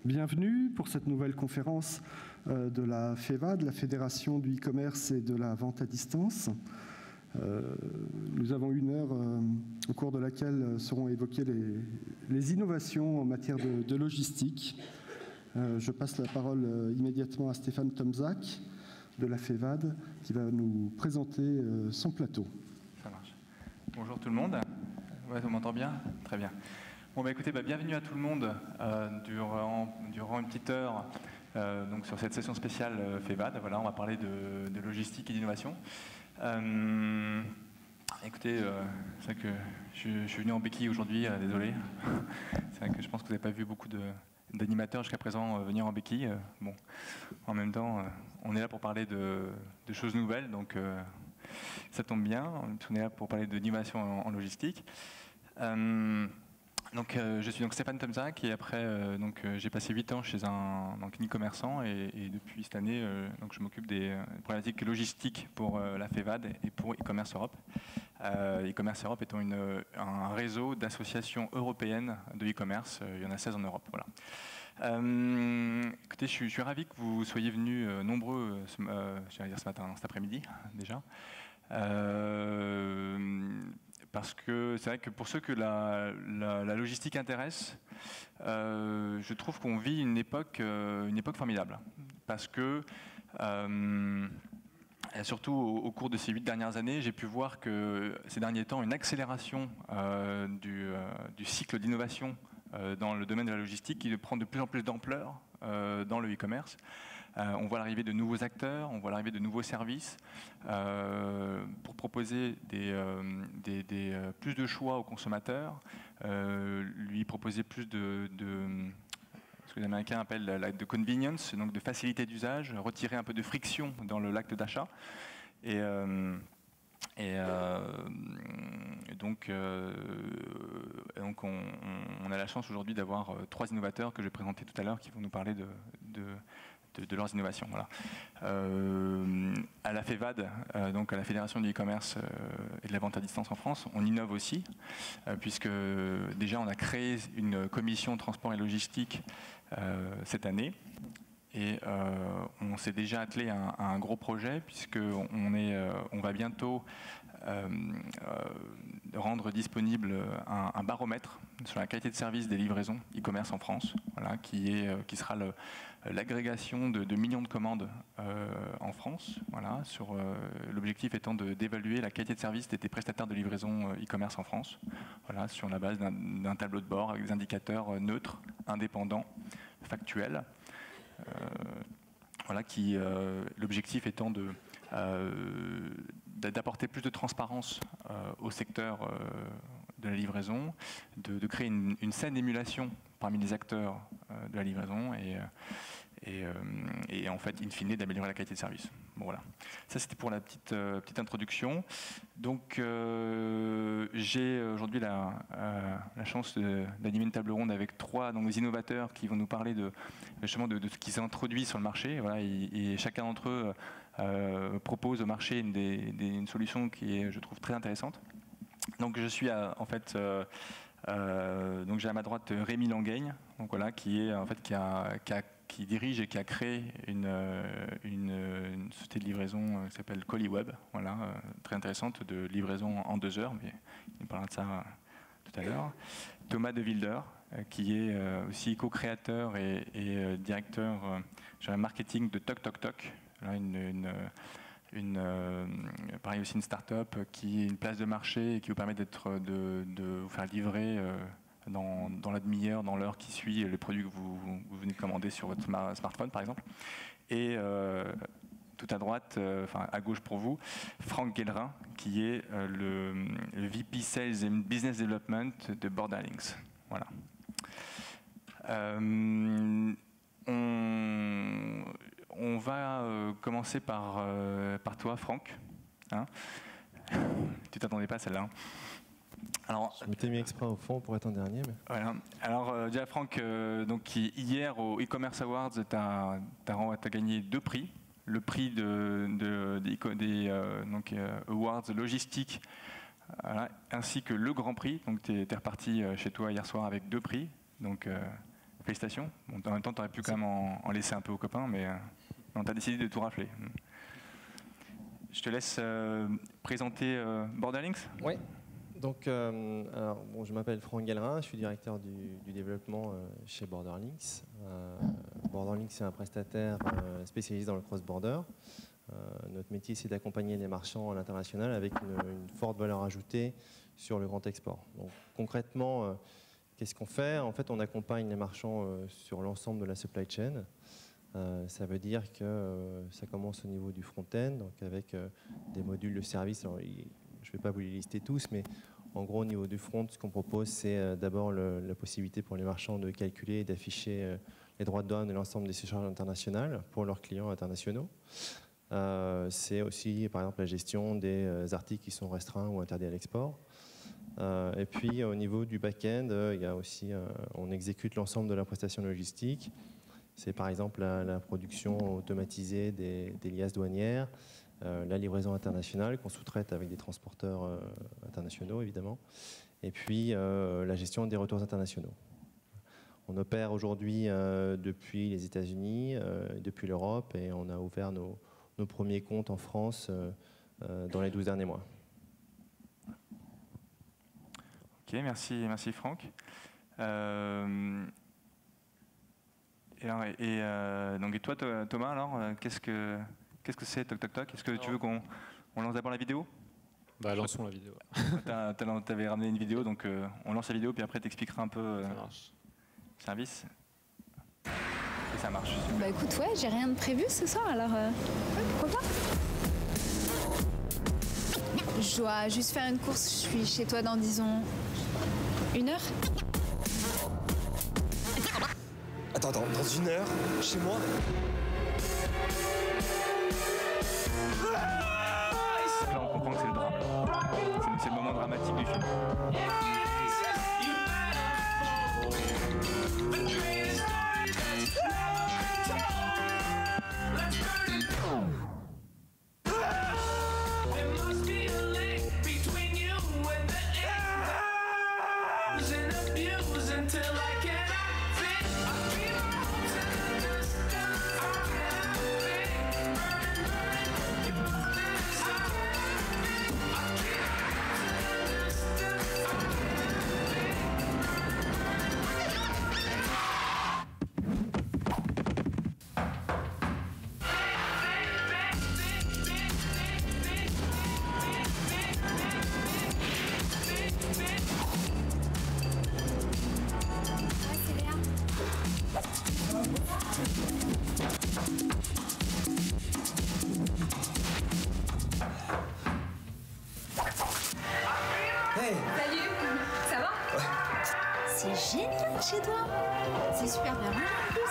Bienvenue pour cette nouvelle conférence de la FEVAD, la Fédération du e-commerce et de la vente à distance. Nous avons une heure au cours de laquelle seront évoquées les innovations en matière de logistique. Je passe la parole immédiatement à Stéphane Tomczak de la FEVAD qui va nous présenter son plateau. Ça marche. Bonjour tout le monde. Ouais, on m'entend bien? Très bien. Bon, bah, écoutez, bienvenue à tout le monde durant une petite heure donc sur cette session spéciale FEVAD. Voilà, on va parler de logistique et d'innovation. Écoutez, c'est vrai que je suis venu en béquille aujourd'hui, désolé. C'est vrai que je pense que vous n'avez pas vu beaucoup d'animateurs jusqu'à présent venir en béquille. Bon, en même temps, on est là pour parler de choses nouvelles, donc ça tombe bien. On est là pour parler d'innovation en logistique. Je suis donc Stéphane Tomczak et après j'ai passé 8 ans chez un e-commerçant et depuis cette année je m'occupe des problématiques logistiques pour la FEVAD et pour e-commerce Europe. E-commerce Europe étant un réseau d'associations européennes de e-commerce, il y en a 16 en Europe. Voilà. Écoutez, je suis ravi que vous soyez venus nombreux ce matin, cet après-midi déjà. Parce que c'est vrai que pour ceux que la logistique intéresse, je trouve qu'on vit une époque formidable. Parce que, surtout au cours de ces 8 dernières années, j'ai pu voir que ces derniers temps, une accélération du cycle d'innovation dans le domaine de la logistique qui prend de plus en plus d'ampleur dans le e-commerce. On voit l'arrivée de nouveaux acteurs, on voit l'arrivée de nouveaux services pour proposer plus de choix aux consommateurs, lui proposer plus de ce que les Américains appellent de convenience, donc de facilité d'usage, retirer un peu de friction dans l'acte d'achat. Donc on a la chance aujourd'hui d'avoir 3 innovateurs que je vais présenter tout à l'heure qui vont nous parler de leurs innovations. Voilà. À la FEVAD, donc à la Fédération du e-commerce et de la vente à distance en France, on innove aussi, puisque déjà on a créé une commission transport et logistique cette année. Et on s'est déjà attelé à un gros projet puisqu'on va bientôt rendre disponible un baromètre sur la qualité de service des livraisons e-commerce en France, voilà, qui sera l'agrégation de millions de commandes en France. Voilà, l'objectif étant d'évaluer la qualité de service des prestataires de livraison e-commerce en France, voilà, sur la base d'un tableau de bord avec des indicateurs neutres, indépendants, factuels. Voilà, l'objectif étant d'apporter plus de transparence au secteur de la livraison, de créer une saine émulation parmi les acteurs de la livraison et en fait, in fine, d'améliorer la qualité de service. Bon, voilà. Ça, c'était pour la petite introduction. Donc, j'ai aujourd'hui la chance d'animer une table ronde avec 3 innovateurs qui vont nous parler justement de ce qui s'est introduit sur le marché. Voilà, et chacun d'entre eux propose au marché une solution qui est, je trouve, très intéressante. Donc, je suis donc j'ai à ma droite Rémi Langaigne, donc voilà, qui dirige et qui a créé une société de livraison qui s'appelle Colliweb, voilà, très intéressante, de livraison en 2 heures, mais il nous parlera de ça tout à l'heure. Thomas De Wilder, qui est aussi co-créateur et directeur marketing de Toc Toc Toc, là, pareil aussi une start-up qui est une place de marché et qui vous permet de vous faire livrer dans la demi-heure, dans l'heure qui suit les produits que vous venez de commander sur votre smartphone par exemple. Et tout à droite, à gauche pour vous, Franck Guellerin, qui est le VP Sales and Business Development de Borderlinks. Voilà. On va commencer par toi, Franck. Hein, tu t'attendais pas à celle-là. Alors, je m'étais mis exprès au fond pour être en dernier. Mais... Voilà. Alors, déjà, Franck, hier au e-commerce Awards, tu as gagné 2 prix. Le prix des Awards logistiques, voilà, ainsi que le Grand Prix. Donc, tu es reparti chez toi hier soir avec 2 prix. Donc, Félicitations. Bon, en même temps, tu aurais pu quand même en laisser un peu aux copains, mais non, tu as décidé de tout rafler. Je te laisse présenter Borderlinks. Oui. Donc, alors, bon, je m'appelle Franck Gallerin, je suis directeur du développement chez Borderlinks. Borderlinks, c'est un prestataire spécialisé dans le cross-border. Notre métier, c'est d'accompagner les marchands à l'international avec une forte valeur ajoutée sur le grand export. Donc, concrètement, qu'est-ce qu'on fait? En fait, on accompagne les marchands sur l'ensemble de la supply chain. Ça veut dire que ça commence au niveau du front-end, donc avec des modules de service. Alors, je ne vais pas vous les lister tous, mais en gros, au niveau du front, ce qu'on propose, c'est d'abord la possibilité pour les marchands de calculer et d'afficher les droits de douane de l'ensemble des surcharges internationales pour leurs clients internationaux. C'est aussi, par exemple, la gestion des articles qui sont restreints ou interdits à l'export. Et puis, au niveau du back-end, il y a aussi, on exécute l'ensemble de la prestation logistique. C'est par exemple la production automatisée des liasses douanières, la livraison internationale qu'on sous-traite avec des transporteurs internationaux, évidemment, et puis la gestion des retours internationaux. On opère aujourd'hui depuis les États-Unis, depuis l'Europe, et on a ouvert nos premiers comptes en France dans les 12 derniers mois. Ok, merci Franck. Et toi, Thomas, alors, qu'est-ce que c'est TokTokTok? Est-ce que tu veux qu'on lance d'abord la vidéo? Lançons la vidéo. Tu avais ramené une vidéo, donc on lance la vidéo, puis après tu expliqueras un peu le service. Et ça marche. Bah écoute, ouais, j'ai rien de prévu ce soir, alors pourquoi pas? Je dois juste faire une course, je suis chez toi dans, disons, 1 heure. Attends, dans 1 heure, chez moi? Là, on comprend que c'est le drame. C'est le moment dramatique du film. C'est génial chez toi. C'est super bien rangé en plus.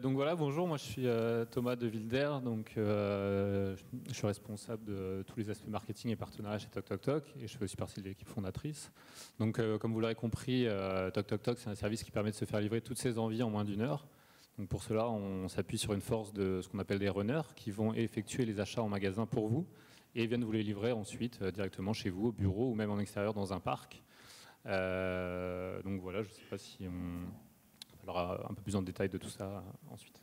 Donc voilà, bonjour, moi je suis Thomas de Wilder, donc je suis responsable de tous les aspects marketing et partenariat chez TokTokTok et je fais aussi partie de l'équipe fondatrice. Donc comme vous l'aurez compris, TokTokTok c'est un service qui permet de se faire livrer toutes ses envies en moins d'1 heure. Donc pour cela, on s'appuie sur une force de ce qu'on appelle des runners qui vont effectuer les achats en magasin pour vous et viennent vous les livrer ensuite directement chez vous, au bureau ou même en extérieur dans un parc. Donc voilà, je ne sais pas si on parlera un peu plus en détail de tout ça ensuite.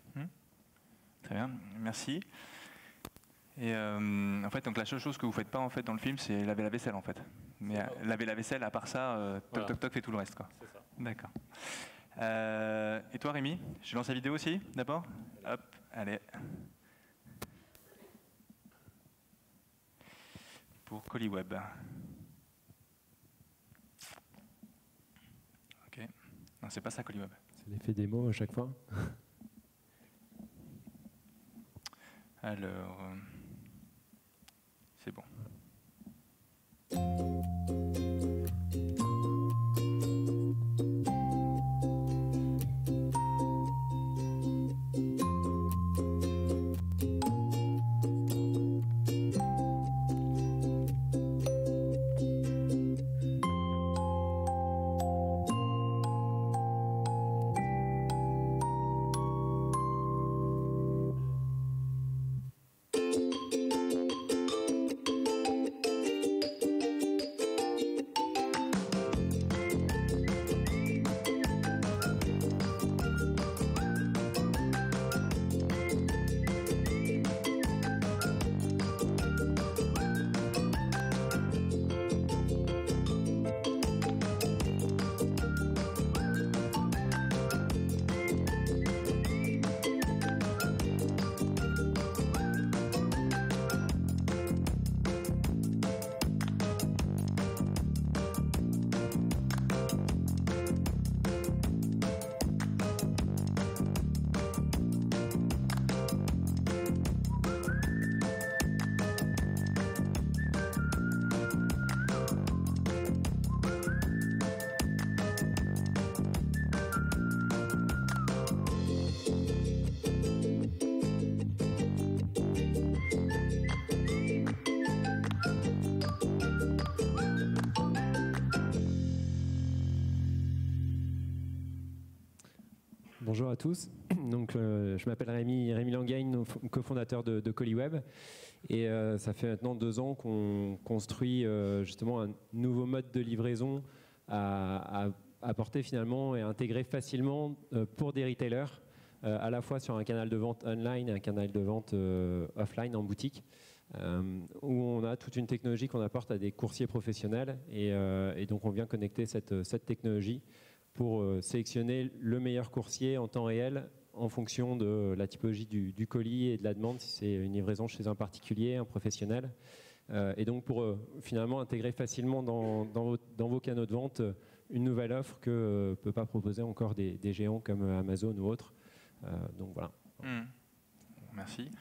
Très bien, merci. Et en fait, donc la seule chose que vous ne faites pas en fait dans le film, c'est laver la vaisselle en fait. Mais laver la vaisselle, à part ça, TokTokTok fait tout le reste, quoi. C'est ça. D'accord. Et toi, Rémi, je lance la vidéo aussi, d'abord. Hop, allez. Pour Colliweb. Ok. Non, c'est pas ça, Colliweb. C'est l'effet démo à chaque fois. Alors, c'est bon. Bonjour à tous. Donc, je m'appelle Rémi Langagne, cofondateur de Colliweb. Et ça fait maintenant 2 ans qu'on construit justement un nouveau mode de livraison à apporter finalement et intégrer facilement pour des retailers, à la fois sur un canal de vente online et un canal de vente offline en boutique, où on a toute une technologie qu'on apporte à des coursiers professionnels. Et donc on vient connecter cette technologie pour sélectionner le meilleur coursier en temps réel en fonction de la typologie du colis et de la demande, si c'est une livraison chez un particulier, un professionnel. Et donc pour finalement intégrer facilement dans vos canaux de vente une nouvelle offre que ne peut pas proposer encore des géants comme Amazon ou autres. Donc voilà. Merci.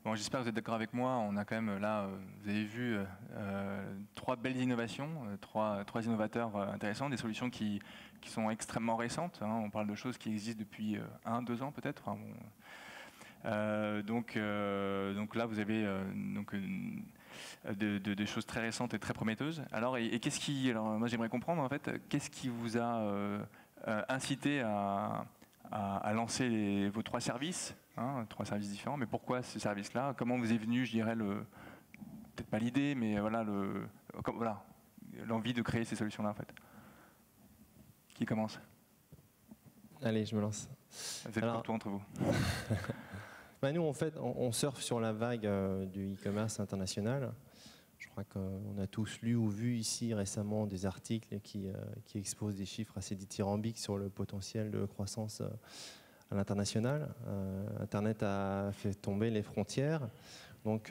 Bon, j'espère que vous êtes d'accord avec moi. On a quand même là, vous avez vu, 3 belles innovations, 3 innovateurs intéressants, des solutions qui sont extrêmement récentes. Hein. On parle de choses qui existent depuis 1-2 ans peut-être. Enfin, bon. Donc là, vous avez des choses très récentes et très prometteuses. Alors, et qu'est-ce qui, alors moi j'aimerais comprendre en fait, qu'est-ce qui vous a incité à lancer vos 3 services, 3 services différents, mais pourquoi ces services-là? Comment vous est venu, je dirais, peut-être pas l'idée, mais voilà, l'envie de créer ces solutions-là en fait? Qui commence? Allez, je me lance. Vous êtes pour tout entre vous. Nous, en fait, on surfe sur la vague du e-commerce international. Je crois qu'on a tous lu ou vu ici récemment des articles qui exposent des chiffres assez dithyrambiques sur le potentiel de croissance à l'international. Internet a fait tomber les frontières. Donc,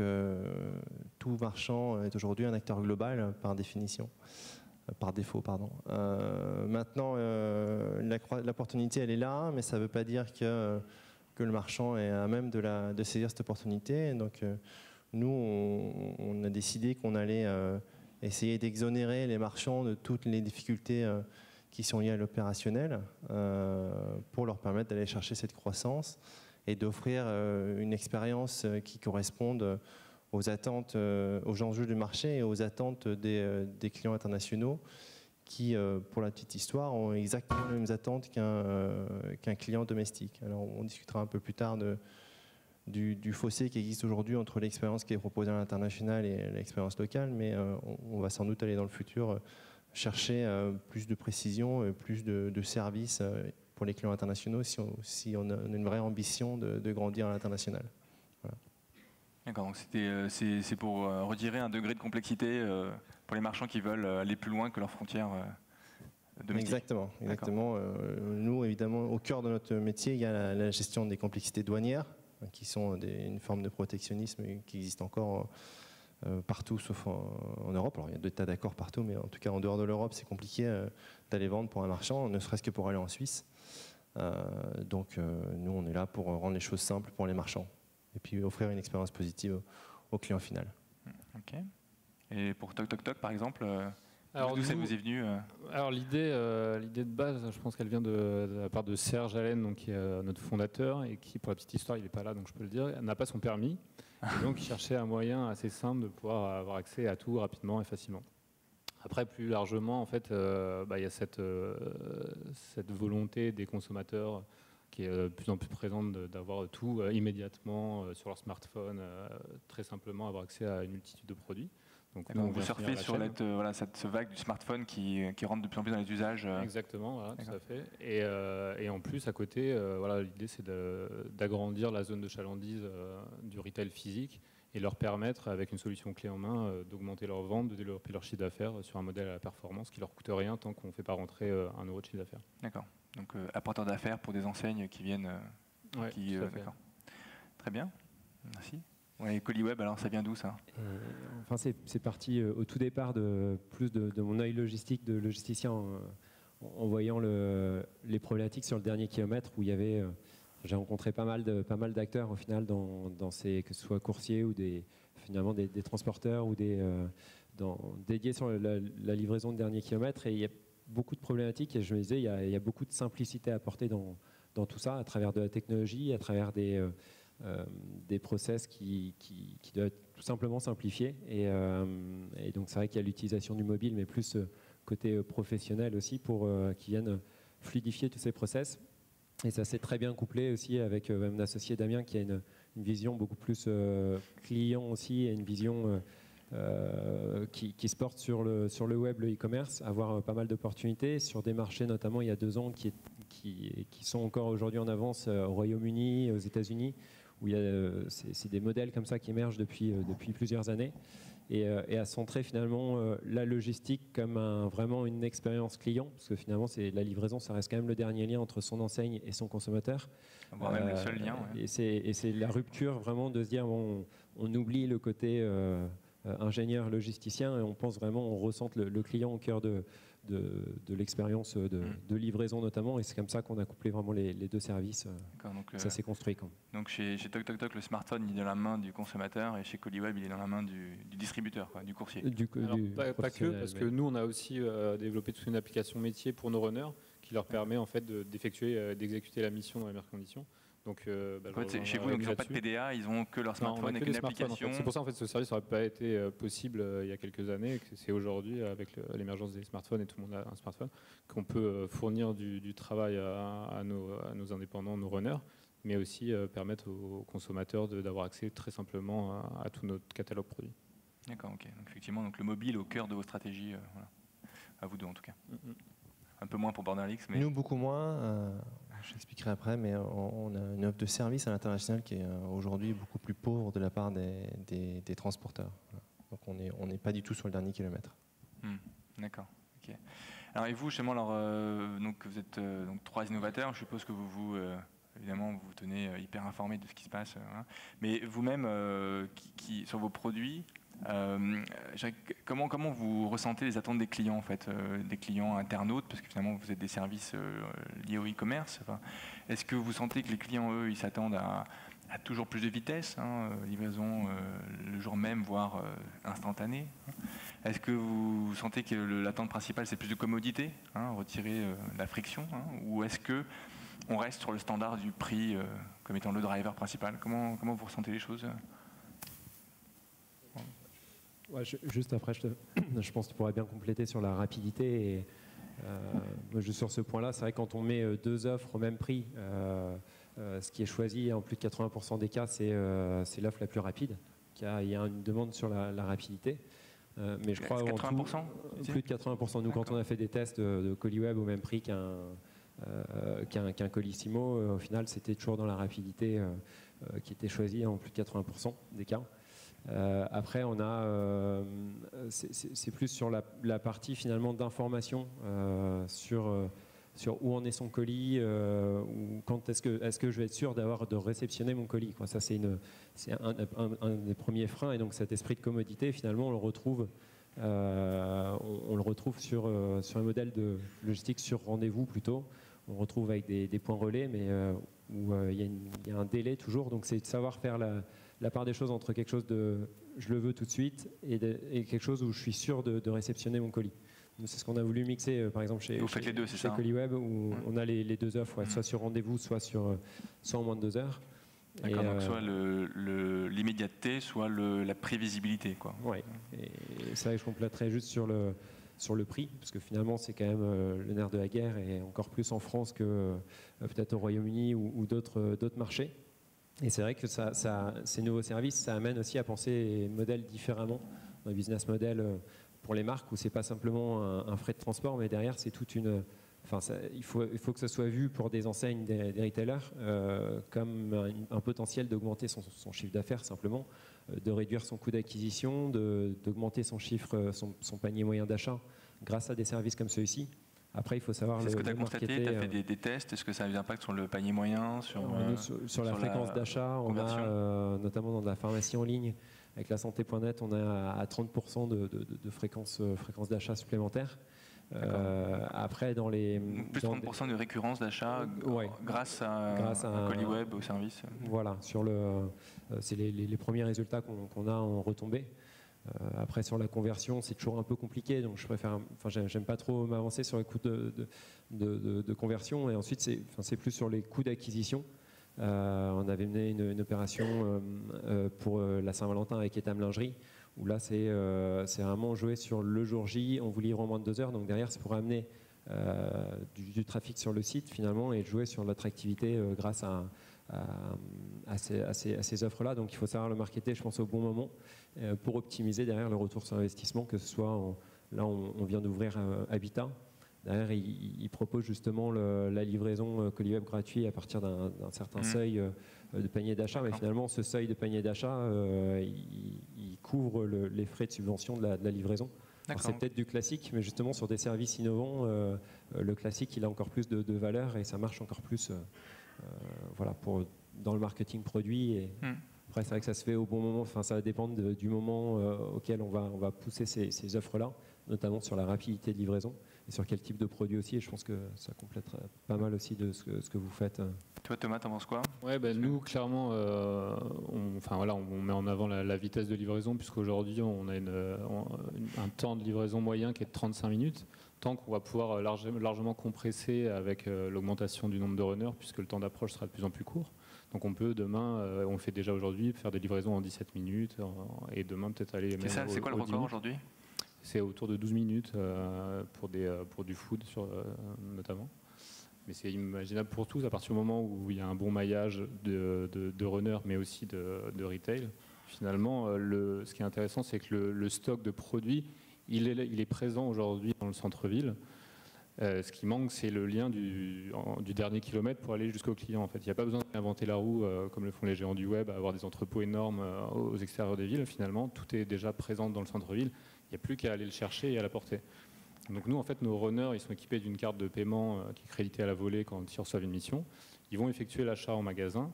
tout marchand est aujourd'hui un acteur global par définition. Par défaut, pardon. Maintenant, l'opportunité, elle est là, mais ça ne veut pas dire que le marchand est à même de saisir cette opportunité. Donc, nous, on a décidé qu'on allait essayer d'exonérer les marchands de toutes les difficultés qui sont liées à l'opérationnel pour leur permettre d'aller chercher cette croissance et d'offrir une expérience qui corresponde aux attentes, aux enjeux du marché et aux attentes des clients internationaux qui, pour la petite histoire, ont exactement les mêmes attentes qu'un client domestique. Alors, on discutera un peu plus tard du fossé qui existe aujourd'hui entre l'expérience qui est proposée à l'international et l'expérience locale, mais on va sans doute aller dans le futur chercher plus de précision, plus de services pour les clients internationaux si on a une vraie ambition de grandir à l'international. Voilà. D'accord, donc c'est pour retirer un degré de complexité pour les marchands qui veulent aller plus loin que leurs frontières domestiques. Exactement. Nous, évidemment, au cœur de notre métier, il y a la gestion des complexités douanières, qui sont une forme de protectionnisme qui existe encore partout, sauf en Europe. Alors, il y a des tas d'accords partout, mais en tout cas, en dehors de l'Europe, c'est compliqué d'aller vendre pour un marchand, ne serait-ce que pour aller en Suisse. Donc, nous, on est là pour rendre les choses simples pour les marchands et puis offrir une expérience positive au client final. Ok. Et pour Toc Toc Toc, par exemple, alors, d'où ça vous est venu Alors l'idée de base, je pense qu'elle vient de la part de Serge Allen, donc, qui est notre fondateur et qui, pour la petite histoire, il n'est pas là, donc je peux le dire, n'a pas son permis. Et donc il cherchait un moyen assez simple de pouvoir avoir accès à tout rapidement et facilement. Après, plus largement, en fait, il y a cette volonté des consommateurs qui est de plus en plus présente d'avoir tout immédiatement sur leur smartphone, très simplement avoir accès à une multitude de produits. Donc vous surfez sur cette vague du smartphone qui rentre de plus en plus dans les usages. Exactement, voilà, tout à fait. Et en plus, à côté, l'idée c'est d'agrandir la zone de chalandise du retail physique et leur permettre, avec une solution clé en main, d'augmenter leurs ventes, de développer leur chiffre d'affaires sur un modèle à la performance qui leur coûte rien tant qu'on ne fait pas rentrer 1 euro de chiffre d'affaires. D'accord. Donc apporteur d'affaires pour des enseignes qui viennent. Ouais, d'accord. Très bien, merci. Ouais, Colliweb, alors ça vient d'où ça? Enfin, c'est parti au tout départ de mon œil logistique de logisticien en voyant les problématiques sur le dernier kilomètre où il y avait. J'ai rencontré pas mal d'acteurs au final dans ces, que ce soit coursiers ou finalement des transporteurs ou dédiés sur la livraison de dernier kilomètre, et il y a beaucoup de problématiques et je me disais il y a beaucoup de simplicité à apporter dans tout ça à travers de la technologie, à travers des process qui doivent être tout simplement simplifiés et donc c'est vrai qu'il y a l'utilisation du mobile mais plus côté professionnel aussi pour qui viennent fluidifier tous ces process. Et ça s'est très bien couplé aussi avec mon associé Damien qui a une vision beaucoup plus client aussi, et une vision qui se porte sur le web, le e-commerce, avoir pas mal d'opportunités sur des marchés, notamment il y a 2 ans, qui sont encore aujourd'hui en avance au Royaume-Uni, aux États-Unis, où c'est des modèles comme ça qui émergent depuis plusieurs années. Et à centrer finalement la logistique comme vraiment une expérience client, parce que finalement la livraison, ça reste quand même le dernier lien entre son enseigne et son consommateur. Voire même le seul lien. Ouais. Et c'est la rupture vraiment de se dire on oublie le côté ingénieur logisticien et on pense vraiment, on ressente le client au cœur de l'expérience de livraison notamment, et c'est comme ça qu'on a couplé vraiment les 2 services. Donc, ça s'est construit. Donc chez TokTokTok, le smartphone il est dans la main du consommateur, et chez Coliweb il est dans la main du distributeur, du coursier. Pas que, parce que nous on a aussi développé toute une application métier pour nos runners qui leur permet en fait d'exécuter la mission dans les meilleures conditions. Donc, chez vous, donc, ils n'ont pas de PDA, ils n'ont que leur smartphone avec une application. En fait. C'est pour ça en fait ce service n'aurait pas été possible il y a quelques années, et que c'est aujourd'hui avec l'émergence des smartphones, et tout le monde a un smartphone, qu'on peut fournir du travail à nos indépendants, nos runners, mais aussi permettre aux consommateurs d'avoir accès très simplement à tout notre catalogue produit. D'accord, ok. Donc effectivement, le mobile au cœur de vos stratégies, voilà. À vous deux en tout cas. Un peu moins pour Borderlinks, mais... Nous, beaucoup moins. J'expliquerai après, mais on a une offre de service à l'international qui est aujourd'hui beaucoup plus pauvre de la part des transporteurs. Voilà. Donc on n'est pas du tout sur le dernier kilomètre. D'accord. Okay. Alors et vous, justement, donc vous êtes donc 3 innovateurs. Je suppose que évidemment, vous vous tenez hyper informé de ce qui se passe. Hein. Mais vous-même, sur vos produits, comment vous ressentez les attentes des clients, en fait, des clients internautes, parce que finalement vous êtes des services liés au e-commerce. Enfin, est-ce que vous sentez que les clients, eux, ils s'attendent à toujours plus de vitesse, livraison le jour même, voire instantanée, Est-ce que vous sentez que l'attente principale c'est plus de commodité, retirer la friction, ou est-ce que on reste sur le standard du prix comme étant le driver principal? Comment vous ressentez les choses? Ouais, juste après, je pense que tu pourrais bien compléter sur la rapidité. Et, juste sur ce point-là, c'est vrai que quand on met 2 offres au même prix, ce qui est choisi en plus de 80% des cas, c'est l'offre la plus rapide. Il y a une demande sur la rapidité. Mais je crois 80%, plus de 80%. Nous, quand on a fait des tests de Coliweb au même prix qu'un Colissimo, au final, c'était toujours dans la rapidité qui était choisie en plus de 80% des cas. Après, on a, c'est plus sur la partie finalement d'information sur où en est son colis, ou quand est-ce que je vais être sûr de réceptionner mon colis, quoi. Ça, c'est un des premiers freins, et donc cet esprit de commodité, finalement, on le retrouve sur un modèle de logistique sur rendez-vous plutôt. On retrouve avec des points relais, mais où il y a un délai toujours. Donc, c'est de savoir faire la part des choses entre quelque chose de je le veux tout de suite et quelque chose où je suis sûr de réceptionner mon colis. C'est ce qu'on a voulu mixer, par exemple, chez Coliweb, où on a les 2 offres, soit sur rendez-vous, soit en moins de 2 heures. D'accord, donc soit l'immédiateté, soit la prévisibilité, quoi. Oui, et ça, je compléterais juste sur le prix, parce que finalement, c'est quand même le nerf de la guerre, et encore plus en France que peut-être au Royaume-Uni ou d'autres marchés. Et c'est vrai que ces nouveaux services, ça amène aussi à penser les modèles différemment, un business model pour les marques, où c'est pas simplement un frais de transport, mais derrière c'est toute une... Enfin, il faut que ça soit vu pour des enseignes, des retailers, comme un potentiel d'augmenter son chiffre d'affaires simplement, de réduire son coût d'acquisition, d'augmenter son chiffre, son panier moyen d'achat grâce à des services comme ceux-ci. Après, il faut savoir le marketer. Est-ce que tu as constaté, tu as fait des tests, est-ce que ça a eu un impact sur le panier moyen, sur la fréquence d'achat, on a notamment dans de la pharmacie en ligne, avec la santé.net, on a à 30% de fréquence d'achat supplémentaire. Après, dans les... Plus de 30% de récurrence d'achat grâce à Coliweb, au service. Voilà, c'est les premiers résultats qu'on a en retombée. Après, sur la conversion, c'est toujours un peu compliqué, donc j'aime pas trop m'avancer sur les coûts de conversion. Et ensuite, c'est plus sur les coûts d'acquisition. On avait mené une opération pour la Saint-Valentin avec Etam Lingerie, où là, c'est vraiment joué sur le jour J, on vous livre en moins de 2 heures. Donc derrière, c'est pour amener du trafic sur le site finalement et de jouer sur l'attractivité grâce à ces offres-là. Donc il faut savoir le marketer, je pense, au bon moment pour optimiser derrière le retour sur investissement, que ce soit, là on vient d'ouvrir Habitat. Derrière, il propose justement la livraison Coliweb gratuit à partir d'un certain seuil de panier d'achat. Mais finalement, ce seuil de panier d'achat, il couvre les frais de subvention de la livraison. C'est peut-être du classique, mais justement sur des services innovants, le classique, il a encore plus de valeur et ça marche encore plus voilà, dans le marketing produit. Et après, c'est vrai que ça se fait au bon moment. Enfin, ça va dépendre du moment auquel on va pousser ces offres-là, notamment sur la rapidité de livraison et sur quel type de produit aussi. Et je pense que ça complète pas mal aussi de ce que vous faites. Toi, Thomas, t'en penses quoi? Ouais, nous, clairement, on met en avant la vitesse de livraison, puisqu'aujourd'hui, on a un temps de livraison moyen qui est de 35 minutes, temps qu'on va pouvoir largement compresser avec l'augmentation du nombre de runners, puisque le temps d'approche sera de plus en plus court. Donc on peut demain, on le fait déjà aujourd'hui, faire des livraisons en 17 minutes, et demain peut-être aller... C'est quoi le record aujourd'hui? C'est autour de 12 minutes pour du food notamment. Mais c'est imaginable pour tous à partir du moment où il y a un bon maillage de runners, mais aussi de retail. Finalement, ce qui est intéressant, c'est que le stock de produits, il est présent aujourd'hui dans le centre-ville. Ce qui manque, c'est le lien du dernier kilomètre pour aller jusqu'au client. En fait, il n'y a pas besoin d'inventer la roue comme le font les géants du web, avoir des entrepôts énormes aux extérieurs des villes. Finalement, tout est déjà présent dans le centre-ville. Il n'y a plus qu'à aller le chercher et à l'apporter. Donc nous, en fait, nos runners, ils sont équipés d'une carte de paiement qui est créditée à la volée quand ils reçoivent une mission. Ils vont effectuer l'achat en magasin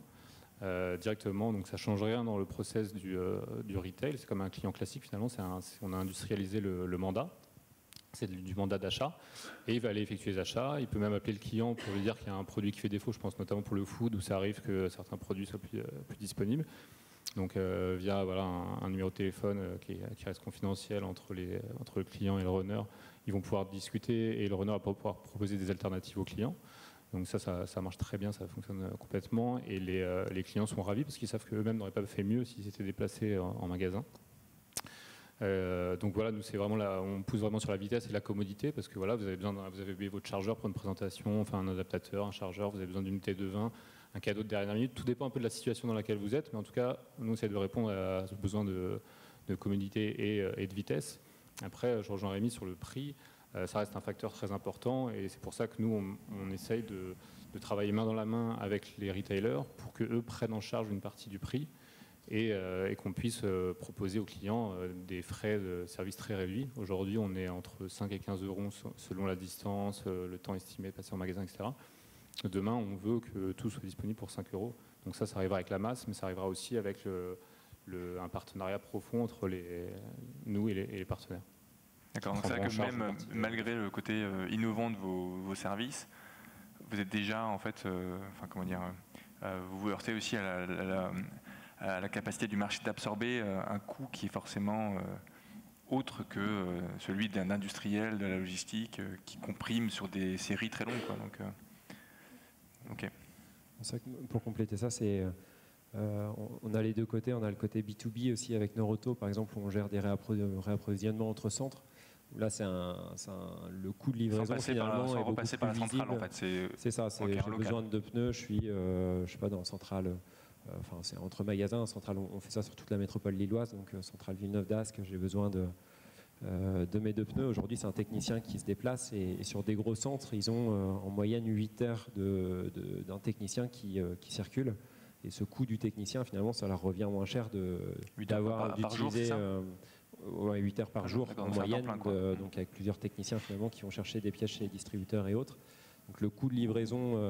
directement, donc ça ne change rien dans le process du retail. C'est comme un client classique, finalement. On a industrialisé le mandat. C'est du mandat d'achat. Et il va aller effectuer les achats. Il peut même appeler le client pour lui dire qu'il y a un produit qui fait défaut. Je pense notamment pour le food, où ça arrive que certains produits soient plus disponibles. Donc via un numéro de téléphone qui reste confidentiel entre le client et le runner, ils vont pouvoir discuter et le runner va pouvoir proposer des alternatives aux clients. Donc ça marche très bien, ça fonctionne complètement et les clients sont ravis parce qu'ils savent qu'eux-mêmes n'auraient pas fait mieux s'ils s'étaient déplacés en magasin. Donc voilà, nous c'est vraiment on pousse vraiment sur la vitesse et la commodité parce que voilà, vous avez oublié votre chargeur pour une présentation, enfin un adaptateur, un chargeur, vous avez besoin d'une bouteille de vin, un cadeau de dernière minute, tout dépend un peu de la situation dans laquelle vous êtes, mais en tout cas, nous, c'est de répondre à ce besoin de commodité et de vitesse. Après, je rejoins Rémi sur le prix, ça reste un facteur très important et c'est pour ça que nous, on essaye de travailler main dans la main avec les retailers pour qu'eux prennent en charge une partie du prix et qu'on puisse proposer aux clients des frais de service très réduits. Aujourd'hui, on est entre 5 et 15 euros selon la distance, le temps estimé de passer en magasin, etc. Demain, on veut que tout soit disponible pour 5 euros. Donc ça arrivera avec la masse, mais ça arrivera aussi avec un partenariat profond entre nous et les partenaires. D'accord, donc c'est vrai que même malgré le côté innovant de vos services, vous êtes déjà en fait, vous vous heurtez aussi à la capacité du marché d'absorber un coût qui est forcément autre que celui d'un industriel de la logistique qui comprime sur des séries très longues, quoi. Donc, okay. Pour compléter ça, on a les deux côtés. On a le côté B2B aussi avec Noroto, par exemple, où on gère des réapprovisionnements entre centres. Là, le coût de livraison finalement est beaucoup plus par la centrale, visible. en fait. C'est ça. J'ai besoin de pneus. Je suis, je sais pas, dans centrale. Enfin, c'est entre magasins. Centrale, on fait ça sur toute la métropole lilloise. Donc, centrale Villeneuve d'Ascq. J'ai besoin de mes deux pneus. Aujourd'hui, c'est un technicien qui se déplace et sur des gros centres, ils ont en moyenne 8 heures d'un technicien qui circule. Et ce coût du technicien, finalement, ça leur revient moins cher d'utiliser 8 heures par jour en moyenne, donc avec plusieurs techniciens finalement qui vont chercher des pièces chez les distributeurs et autres. Donc le coût de livraison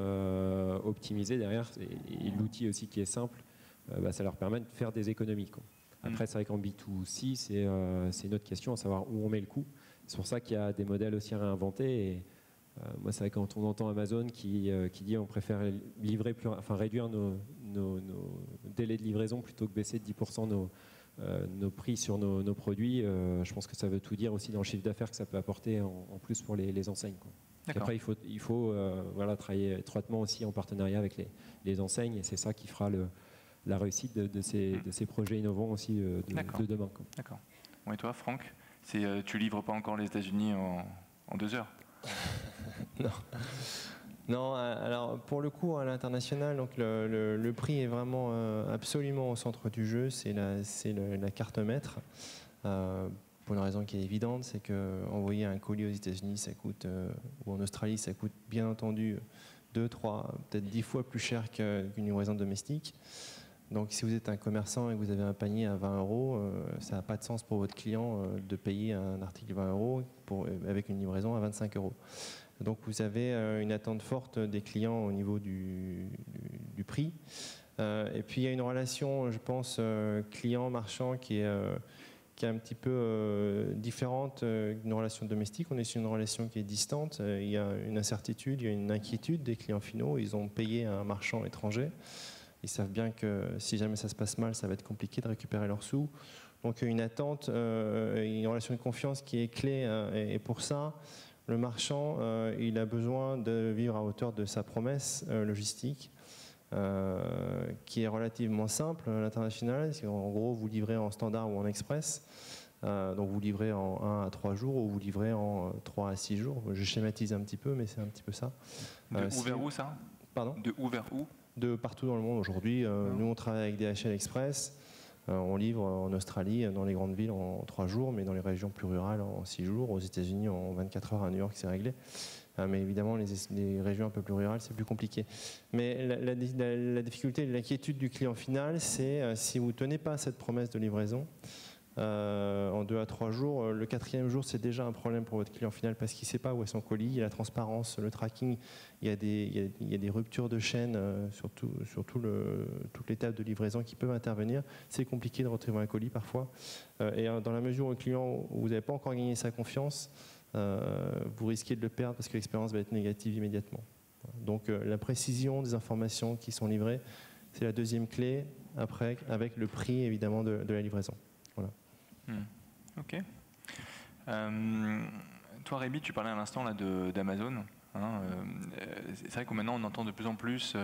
optimisé derrière, et l'outil aussi qui est simple, ça leur permet de faire des économies, quoi. Après, c'est vrai qu'en B2C, c'est une autre question, à savoir où on met le coût. C'est pour ça qu'il y a des modèles aussi à réinventer. Et, moi, c'est vrai quand on entend Amazon qui dit on préfère réduire nos délais de livraison plutôt que baisser de 10% nos prix sur nos produits, je pense que ça veut tout dire aussi dans le chiffre d'affaires que ça peut apporter en plus pour les enseignes, quoi. Après, il faut travailler étroitement aussi en partenariat avec les enseignes et c'est ça qui fera la réussite de ces projets innovants aussi de demain. D'accord. Bon, et toi, Franck, tu livres pas encore les États-Unis en 2 heures? Non, alors pour le coup à l'international, donc le prix est vraiment absolument au centre du jeu, c'est la carte maître. Pour une raison qui est évidente, c'est qu'envoyer un colis aux États-Unis, ça coûte, ou en Australie, ça coûte bien entendu 2, 3, peut-être 10 fois plus cher qu'une livraison domestique. Donc si vous êtes un commerçant et que vous avez un panier à 20 €, ça n'a pas de sens pour votre client de payer un article 20 € avec une livraison à 25 €. Donc vous avez une attente forte des clients au niveau du prix. Et puis il y a une relation, je pense, client-marchand qui est un petit peu différente d'une relation domestique. On est sur une relation qui est distante. Il y a une incertitude, il y a une inquiétude des clients finaux. Ils ont payé un marchand étranger. Ils savent bien que si jamais ça se passe mal, ça va être compliqué de récupérer leurs sous. Donc une attente, une relation de confiance qui est clé. Et pour ça, le marchand, il a besoin de vivre à hauteur de sa promesse logistique, qui est relativement simple à l'international. En gros, vous livrez en standard ou en express. Donc vous livrez en 1 à 3 jours ou vous livrez en 3 à 6 jours. Je schématise un petit peu, mais c'est un petit peu ça. De où vers où ça ? Pardon ? De où vers où ? De partout dans le monde aujourd'hui. Nous, on travaille avec DHL Express. On livre en Australie, dans les grandes villes, en 3 jours, mais dans les régions plus rurales, en 6 jours. Aux États-Unis, en 24 heures. À New York, c'est réglé. Mais évidemment, les régions un peu plus rurales, c'est plus compliqué. Mais la difficulté, l'inquiétude du client final, c'est si vous ne tenez pas cette promesse de livraison, en 2 à 3 jours, le 4e jour, c'est déjà un problème pour votre client final parce qu'il ne sait pas où est son colis. Il y a la transparence, le tracking, il y a des ruptures de chaîne sur toute l'étape de livraison qui peuvent intervenir. C'est compliqué de retrouver un colis parfois. Et dans la mesure où le client, vous n'avez pas encore gagné sa confiance, vous risquez de le perdre parce que l'expérience va être négative immédiatement. Donc la précision des informations qui sont livrées, c'est la deuxième clé, après, avec le prix évidemment de la livraison. Voilà. Ok. Toi Rémi, tu parlais à l'instant d'Amazon. C'est vrai que maintenant on entend de plus en plus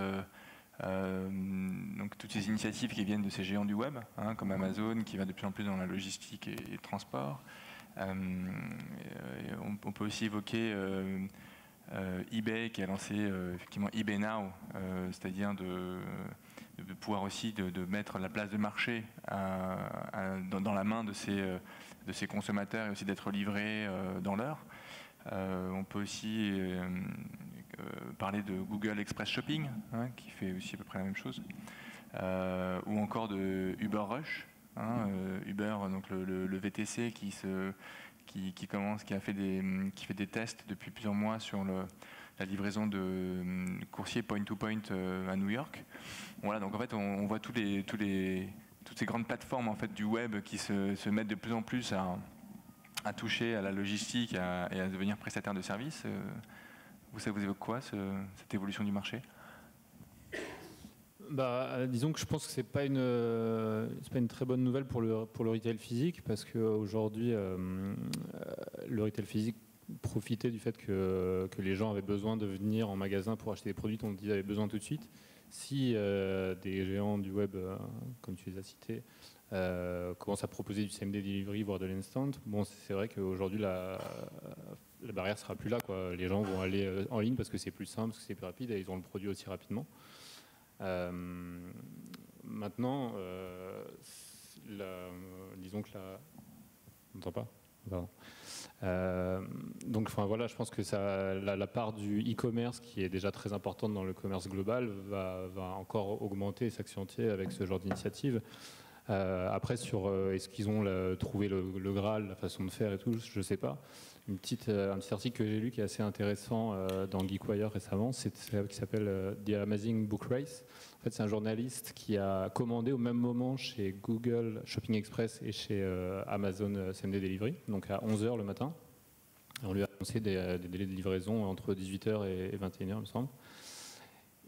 donc toutes ces initiatives qui viennent de ces géants du web, comme Amazon, qui va de plus en plus dans la logistique et le transport. On peut aussi évoquer eBay qui a lancé effectivement eBay Now, c'est-à-dire de pouvoir aussi de mettre la place de marché dans la main de ces consommateurs et aussi d'être livrés dans l'heure. On peut aussi parler de Google Express Shopping, qui fait aussi à peu près la même chose, ou encore de Uber Rush, Uber, donc le VTC qui fait des tests depuis plusieurs mois sur la livraison de coursiers point-to-point à New York. Voilà, donc en fait, on voit toutes ces grandes plateformes en fait, du web qui se mettent de plus en plus à toucher à la logistique et à devenir prestataire de services. Ça vous évoque quoi, cette évolution du marché ? Disons que je pense que c'est pas une très bonne nouvelle pour le retail physique, parce qu'aujourd'hui, le retail physique profitait du fait que les gens avaient besoin de venir en magasin pour acheter des produits dont ils avaient besoin tout de suite. Si des géants du web, comme tu les as cités, commencent à proposer du same-day delivery, voire de l'instant, bon, c'est vrai qu'aujourd'hui, la barrière sera plus là, quoi. Les gens vont aller en ligne parce que c'est plus simple, parce que c'est plus rapide et ils ont le produit aussi rapidement. Maintenant, disons que on n'entend pas. Pardon. Donc, voilà, je pense que la part du e-commerce, qui est déjà très importante dans le commerce global, va encore augmenter et s'accentuer avec ce genre d'initiative. Après, sur est-ce qu'ils ont trouvé le Graal, la façon de faire et tout, je ne sais pas. Un petit article que j'ai lu qui est assez intéressant dans GeekWire récemment, qui s'appelle The Amazing Book Race. En fait, c'est un journaliste qui a commandé au même moment chez Google Shopping Express et chez Amazon Same-Day Delivery, donc à 11h le matin. Et on lui a annoncé des délais de livraison entre 18h et 21h, il me semble.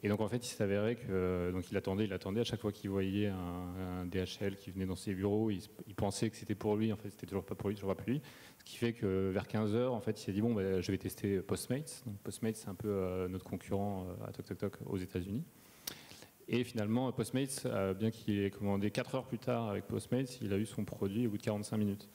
Et donc en fait, il s'est avéré que il attendait à chaque fois qu'il voyait un DHL qui venait dans ses bureaux, il pensait que c'était pour lui, en fait c'était toujours pas pour lui, toujours pas pour lui. Ce qui fait que vers 15h, en fait, il s'est dit bon, je vais tester Postmates. Donc Postmates, c'est un peu notre concurrent à TokTokTok aux États-Unis. Et finalement, Postmates, bien qu'il ait commandé 4 heures plus tard avec Postmates, il a eu son produit au bout de 45 minutes.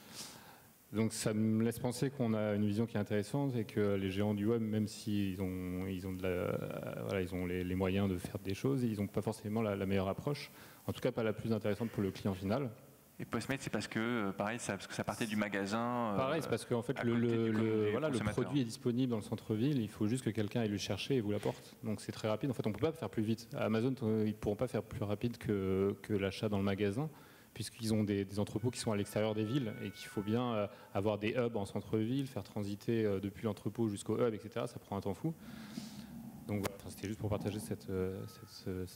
Donc ça me laisse penser qu'on a une vision qui est intéressante et que les géants du web, même s'ils ont, ils ont les moyens de faire des choses, ils n'ont pas forcément la meilleure approche, en tout cas pas la plus intéressante pour le client final. Et Postmates, c'est parce que, pareil, parce que ça partait du magasin. Pareil, c'est parce qu'en fait, le produit est disponible dans le centre-ville, il faut juste que quelqu'un aille le chercher et vous l'apporte. Donc c'est très rapide. En fait, on ne peut pas faire plus vite. À Amazon, ils ne pourront pas faire plus rapide que l'achat dans le magasin, puisqu'ils ont des entrepôts qui sont à l'extérieur des villes et qu'il faut bien avoir des hubs en centre-ville, faire transiter depuis l'entrepôt jusqu'au hub, etc. Ça prend un temps fou. Donc voilà, c'était juste pour partager cet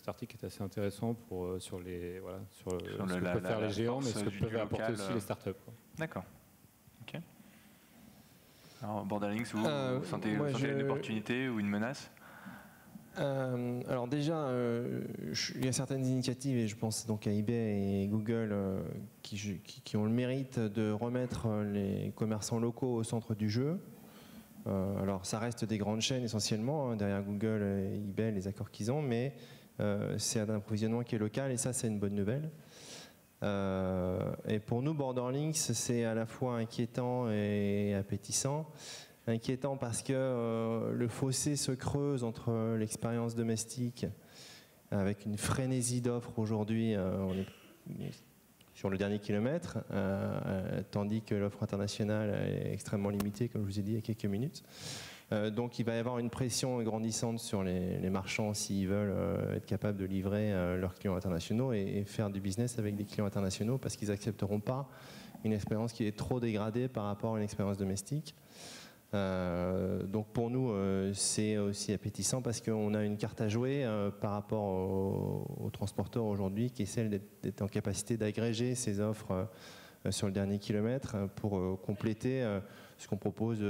article qui est assez intéressant sur ce que peuvent faire les géants, mais ce que peuvent apporter aussi les startups. D'accord. Ok. Alors Borderlinks, vous sentez une opportunité ou une menace? Alors déjà, il y a certaines initiatives, et je pense donc à eBay et Google, qui ont le mérite de remettre les commerçants locaux au centre du jeu. Alors ça reste des grandes chaînes essentiellement, derrière Google et eBay, les accords qu'ils ont, mais c'est un approvisionnement qui est local et ça c'est une bonne nouvelle. Et pour nous, Borderlinks, c'est à la fois inquiétant et appétissant. Inquiétant parce que le fossé se creuse entre l'expérience domestique, avec une frénésie d'offres aujourd'hui, on est sur le dernier kilomètre, tandis que l'offre internationale est extrêmement limitée, comme je vous ai dit il y a quelques minutes. Donc il va y avoir une pression grandissante sur les marchands s'ils veulent être capables de livrer leurs clients internationaux et faire du business avec des clients internationaux, parce qu'ils n'accepteront pas une expérience qui est trop dégradée par rapport à une expérience domestique. Donc pour nous, c'est aussi appétissant parce qu'on a une carte à jouer par rapport aux transporteurs aujourd'hui, qui est celle d'être en capacité d'agréger ces offres sur le dernier kilomètre pour compléter ce qu'on propose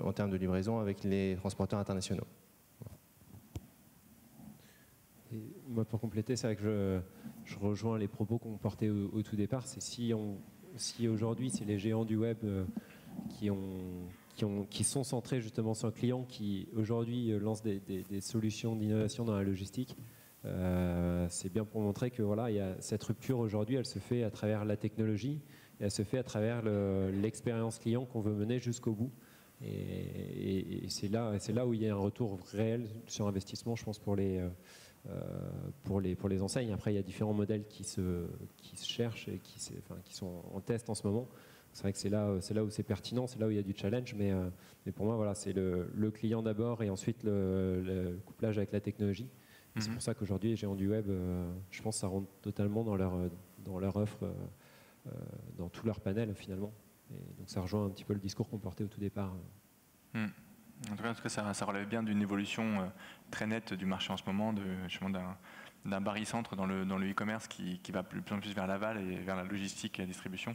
en termes de livraison avec les transporteurs internationaux. Et moi, pour compléter, c'est vrai que je rejoins les propos qu'on portait au tout départ. C'est si aujourd'hui, c'est les géants du web qui sont centrés justement sur le client, qui aujourd'hui lancent des solutions d'innovation dans la logistique. C'est bien pour montrer que voilà, il y a cette rupture aujourd'hui, elle se fait à travers la technologie, et elle se fait à travers l'expérience client qu'on veut mener jusqu'au bout. Et c'est là où il y a un retour réel sur investissement, je pense, pour les enseignes. Après, il y a différents modèles qui se cherchent et qui sont en test en ce moment. C'est vrai que c'est là où c'est pertinent, c'est là où il y a du challenge, mais pour moi, voilà, c'est le client d'abord et ensuite le couplage avec la technologie. C'est pour ça qu'aujourd'hui, les géants du web, je pense que ça rentre totalement dans leur offre, dans tout leur panel finalement. Et donc ça rejoint un petit peu le discours qu'on portait au tout départ. En tout cas, ça relève bien d'une évolution très nette du marché en ce moment, d'un barycentre dans le e-commerce qui va de plus en plus vers l'aval et vers la logistique et la distribution.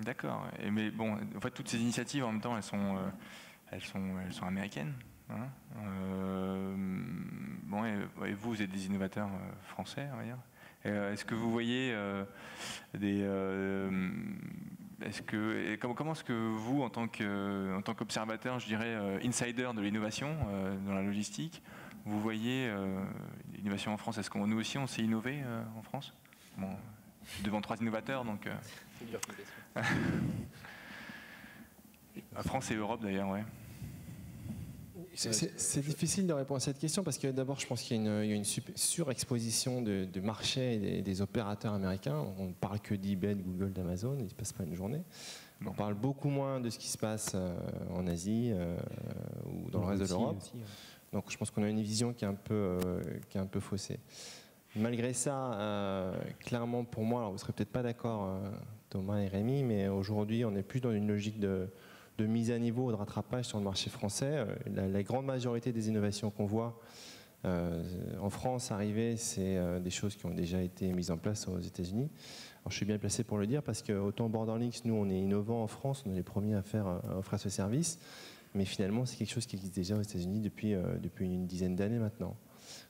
D'accord. Mais bon, en fait, toutes ces initiatives, en même temps, elles sont américaines. Hein. Bon, et vous êtes des innovateurs français, on va dire. Est-ce que vous voyez comment est-ce que vous, en tant qu'observateur, je dirais insider de l'innovation dans la logistique, vous voyez l'innovation en France? Est-ce que nous aussi on sait innover en France? Bon, je suis devant 3 innovateurs, donc. France et Europe d'ailleurs, ouais. C'est difficile de répondre à cette question parce que d'abord, je pense qu'il y a une surexposition de marché et des opérateurs américains. On ne parle que d'eBay, de Google, d'Amazon, il ne se passe pas une journée. On parle beaucoup moins de ce qui se passe en Asie ou dans le reste de l'Europe. Donc je pense qu'on a une vision qui est un peu faussée. Malgré ça, clairement pour moi, alors vous ne serez peut-être pas d'accord Thomas et Rémi, mais aujourd'hui on est plus dans une logique de mise à niveau, de rattrapage sur le marché français. La grande majorité des innovations qu'on voit en France arriver, c'est des choses qui ont déjà été mises en place aux États-Unis. Alors, je suis bien placé pour le dire parce que autant Borderlinks, nous on est innovants en France, on est les premiers à offrir ce service, mais finalement c'est quelque chose qui existe déjà aux États-Unis depuis une dizaine d'années maintenant.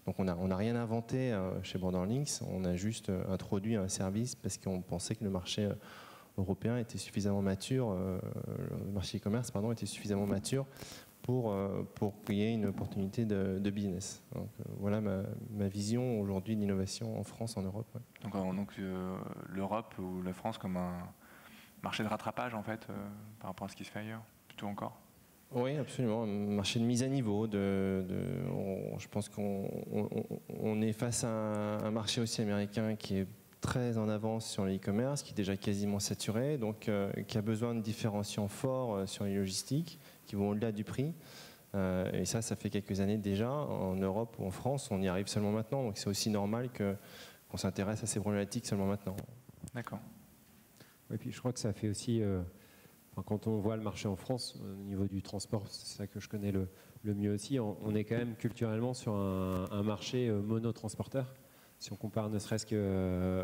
Donc on n'a rien inventé chez Borderlinks, on a juste introduit un service parce qu'on pensait que le marché européen était suffisamment mature, le marché e-commerce était suffisamment mature pour qu'il y ait une opportunité de business. Donc, voilà ma vision aujourd'hui de l'innovation en France, en Europe. Ouais. Donc l'Europe ou la France comme marché de rattrapage en fait par rapport à ce qui se fait ailleurs, plutôt encore? Oui, absolument. Un marché de mise à niveau. Je pense qu'on est face à un marché aussi américain qui est très en avance sur le e-commerce, qui est déjà quasiment saturé, donc qui a besoin de différenciants forts sur les logistiques, qui vont au-delà du prix. Et ça fait quelques années déjà. En Europe ou en France, on y arrive seulement maintenant. Donc c'est aussi normal qu'on s'intéresse à ces problématiques seulement maintenant. D'accord. Et puis je crois que ça fait aussi, quand on voit le marché en France, au niveau du transport, c'est ça que je connais le mieux aussi, on est quand même culturellement sur un marché monotransporteur. Si on compare ne serait-ce que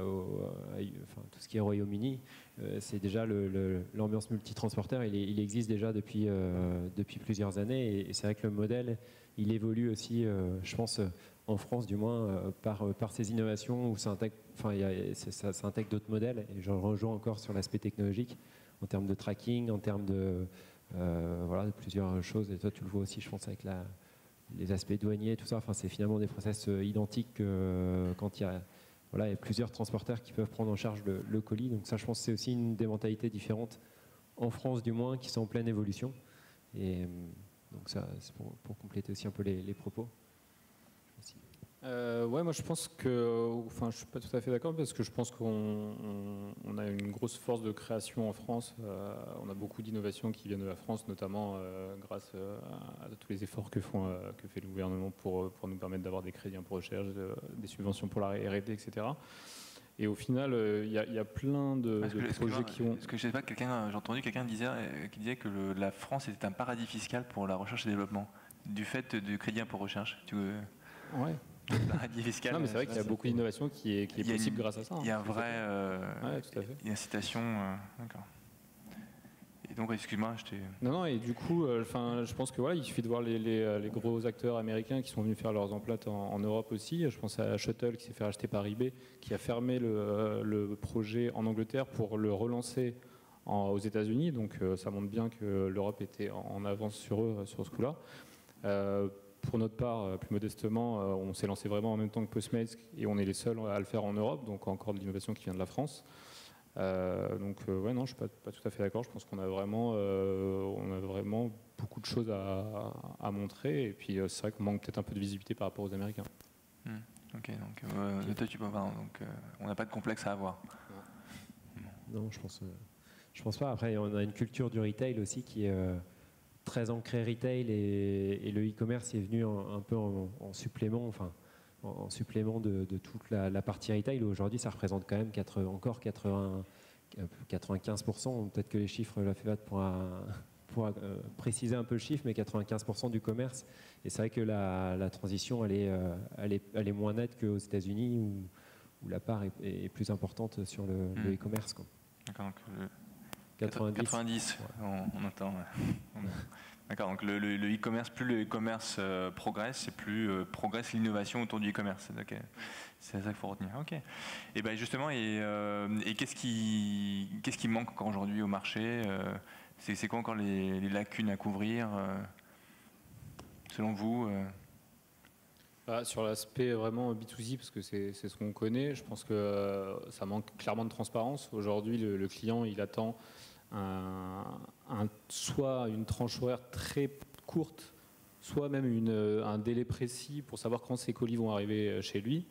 tout ce qui est Royaume-Uni, c'est déjà l'ambiance multitransporteur, il existe déjà depuis plusieurs années. Et c'est vrai que le modèle, il évolue aussi, je pense, en France du moins, par ces innovations où ça intègre d'autres modèles. Et je rejoins encore sur l'aspect technologique, en termes de tracking, en termes de plusieurs choses. Et toi, tu le vois aussi, je pense, avec les aspects douaniers, tout ça. Enfin, c'est finalement des process identiques quand il y a plusieurs transporteurs qui peuvent prendre en charge le colis. Donc ça, je pense que c'est aussi une des mentalités différentes en France, du moins, qui sont en pleine évolution. Et donc ça, c'est pour compléter aussi un peu les propos. Ouais, moi je pense que, je suis pas tout à fait d'accord parce que je pense qu'on a une grosse force de création en France. On a beaucoup d'innovations qui viennent de la France, notamment grâce à tous les efforts que fait le gouvernement pour nous permettre d'avoir des crédits pour recherche, des subventions pour la R&D, etc. Et au final, il y a plein de projets qui ont. Parce que je sais pas, j'ai entendu quelqu'un qui disait que la France était un paradis fiscal pour la recherche et développement, du fait du crédit impôt recherche. Ouais. Fiscal, non, mais c'est vrai qu'il y a beaucoup d'innovation qui est possible grâce à ça. Il y a un vrai. Ouais, tout à fait. Il y a une citation. D'accord. Et donc, excuse-moi, je t'ai. Non, et du coup, je pense que il suffit de voir les gros acteurs américains qui sont venus faire leurs emplois en Europe aussi. Je pense à Shuttle qui s'est fait racheter par eBay, qui a fermé le projet en Angleterre pour le relancer aux États-Unis. Donc, ça montre bien que l'Europe était en avance sur eux sur ce coup-là. Pour notre part, plus modestement, on s'est lancé vraiment en même temps que Postmates et on est les seuls à le faire en Europe, donc encore de l'innovation qui vient de la France. Non, je ne suis pas tout à fait d'accord. Je pense qu'on a vraiment beaucoup de choses à montrer et puis c'est vrai qu'on manque peut-être un peu de visibilité par rapport aux Américains. Ok, donc toi tu peux voir, donc on n'a pas de complexe à avoir. Non, je pense pas. Après, on a une culture du retail aussi qui est très ancré retail et le e-commerce est venu un peu en supplément, en supplément de toute la partie retail. Aujourd'hui, ça représente quand même encore 95%. Peut-être que les chiffres, la FEVAD pourra préciser un peu le chiffre, mais 95% du commerce. Et c'est vrai que la transition, elle est moins nette qu'aux États-Unis où la part est plus importante sur le e-commerce. D'accord. 90. On entend. D'accord, donc le e-commerce, plus le e-commerce progresse, et plus progresse l'innovation autour du e-commerce. Okay. C'est ça qu'il faut retenir. Ok. Et ben justement, et qu'est-ce qui manque encore aujourd'hui au marché? C'est quoi encore les lacunes à couvrir selon vous? Sur l'aspect vraiment B2C, parce que c'est ce qu'on connaît, je pense que ça manque clairement de transparence. Aujourd'hui, le client, il attend soit une tranche horaire très courte, soit même un délai précis pour savoir quand ses colis vont arriver chez lui.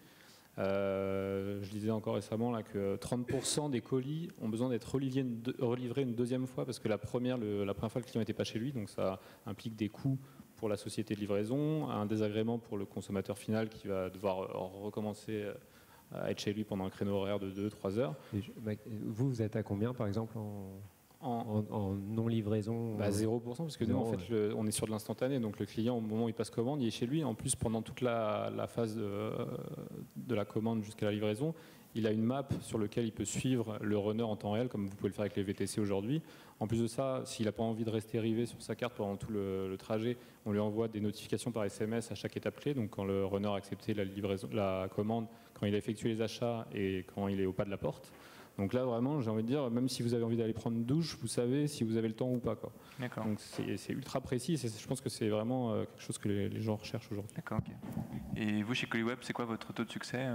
Je disais encore récemment là, que 30% des colis ont besoin d'être relivrés une deuxième fois parce que la première fois le client n'était pas chez lui, donc ça implique des coûts pour la société de livraison, un désagrément pour le consommateur final qui va devoir recommencer à être chez lui pendant un créneau horaire de 2-3 heures. Vous êtes à combien par exemple en non-livraison? 0%, parce que nous, en fait, on est sur de l'instantané. Donc le client, au moment où il passe commande, il est chez lui. En plus, pendant toute la phase de la commande jusqu'à la livraison, il a une map sur laquelle il peut suivre le runner en temps réel, comme vous pouvez le faire avec les VTC aujourd'hui. En plus de ça, s'il n'a pas envie de rester rivé sur sa carte pendant tout le trajet, on lui envoie des notifications par SMS à chaque étape clé. Donc quand le runner a accepté la commande, quand il a effectué les achats et quand il est au pas de la porte. Donc là, vraiment, j'ai envie de dire, même si vous avez envie d'aller prendre une douche, vous savez si vous avez le temps ou pas. D'accord. Donc c'est ultra précis. Je pense que c'est vraiment quelque chose que les gens recherchent aujourd'hui. D'accord, ok. Et vous, chez Colliweb, c'est quoi votre taux de succès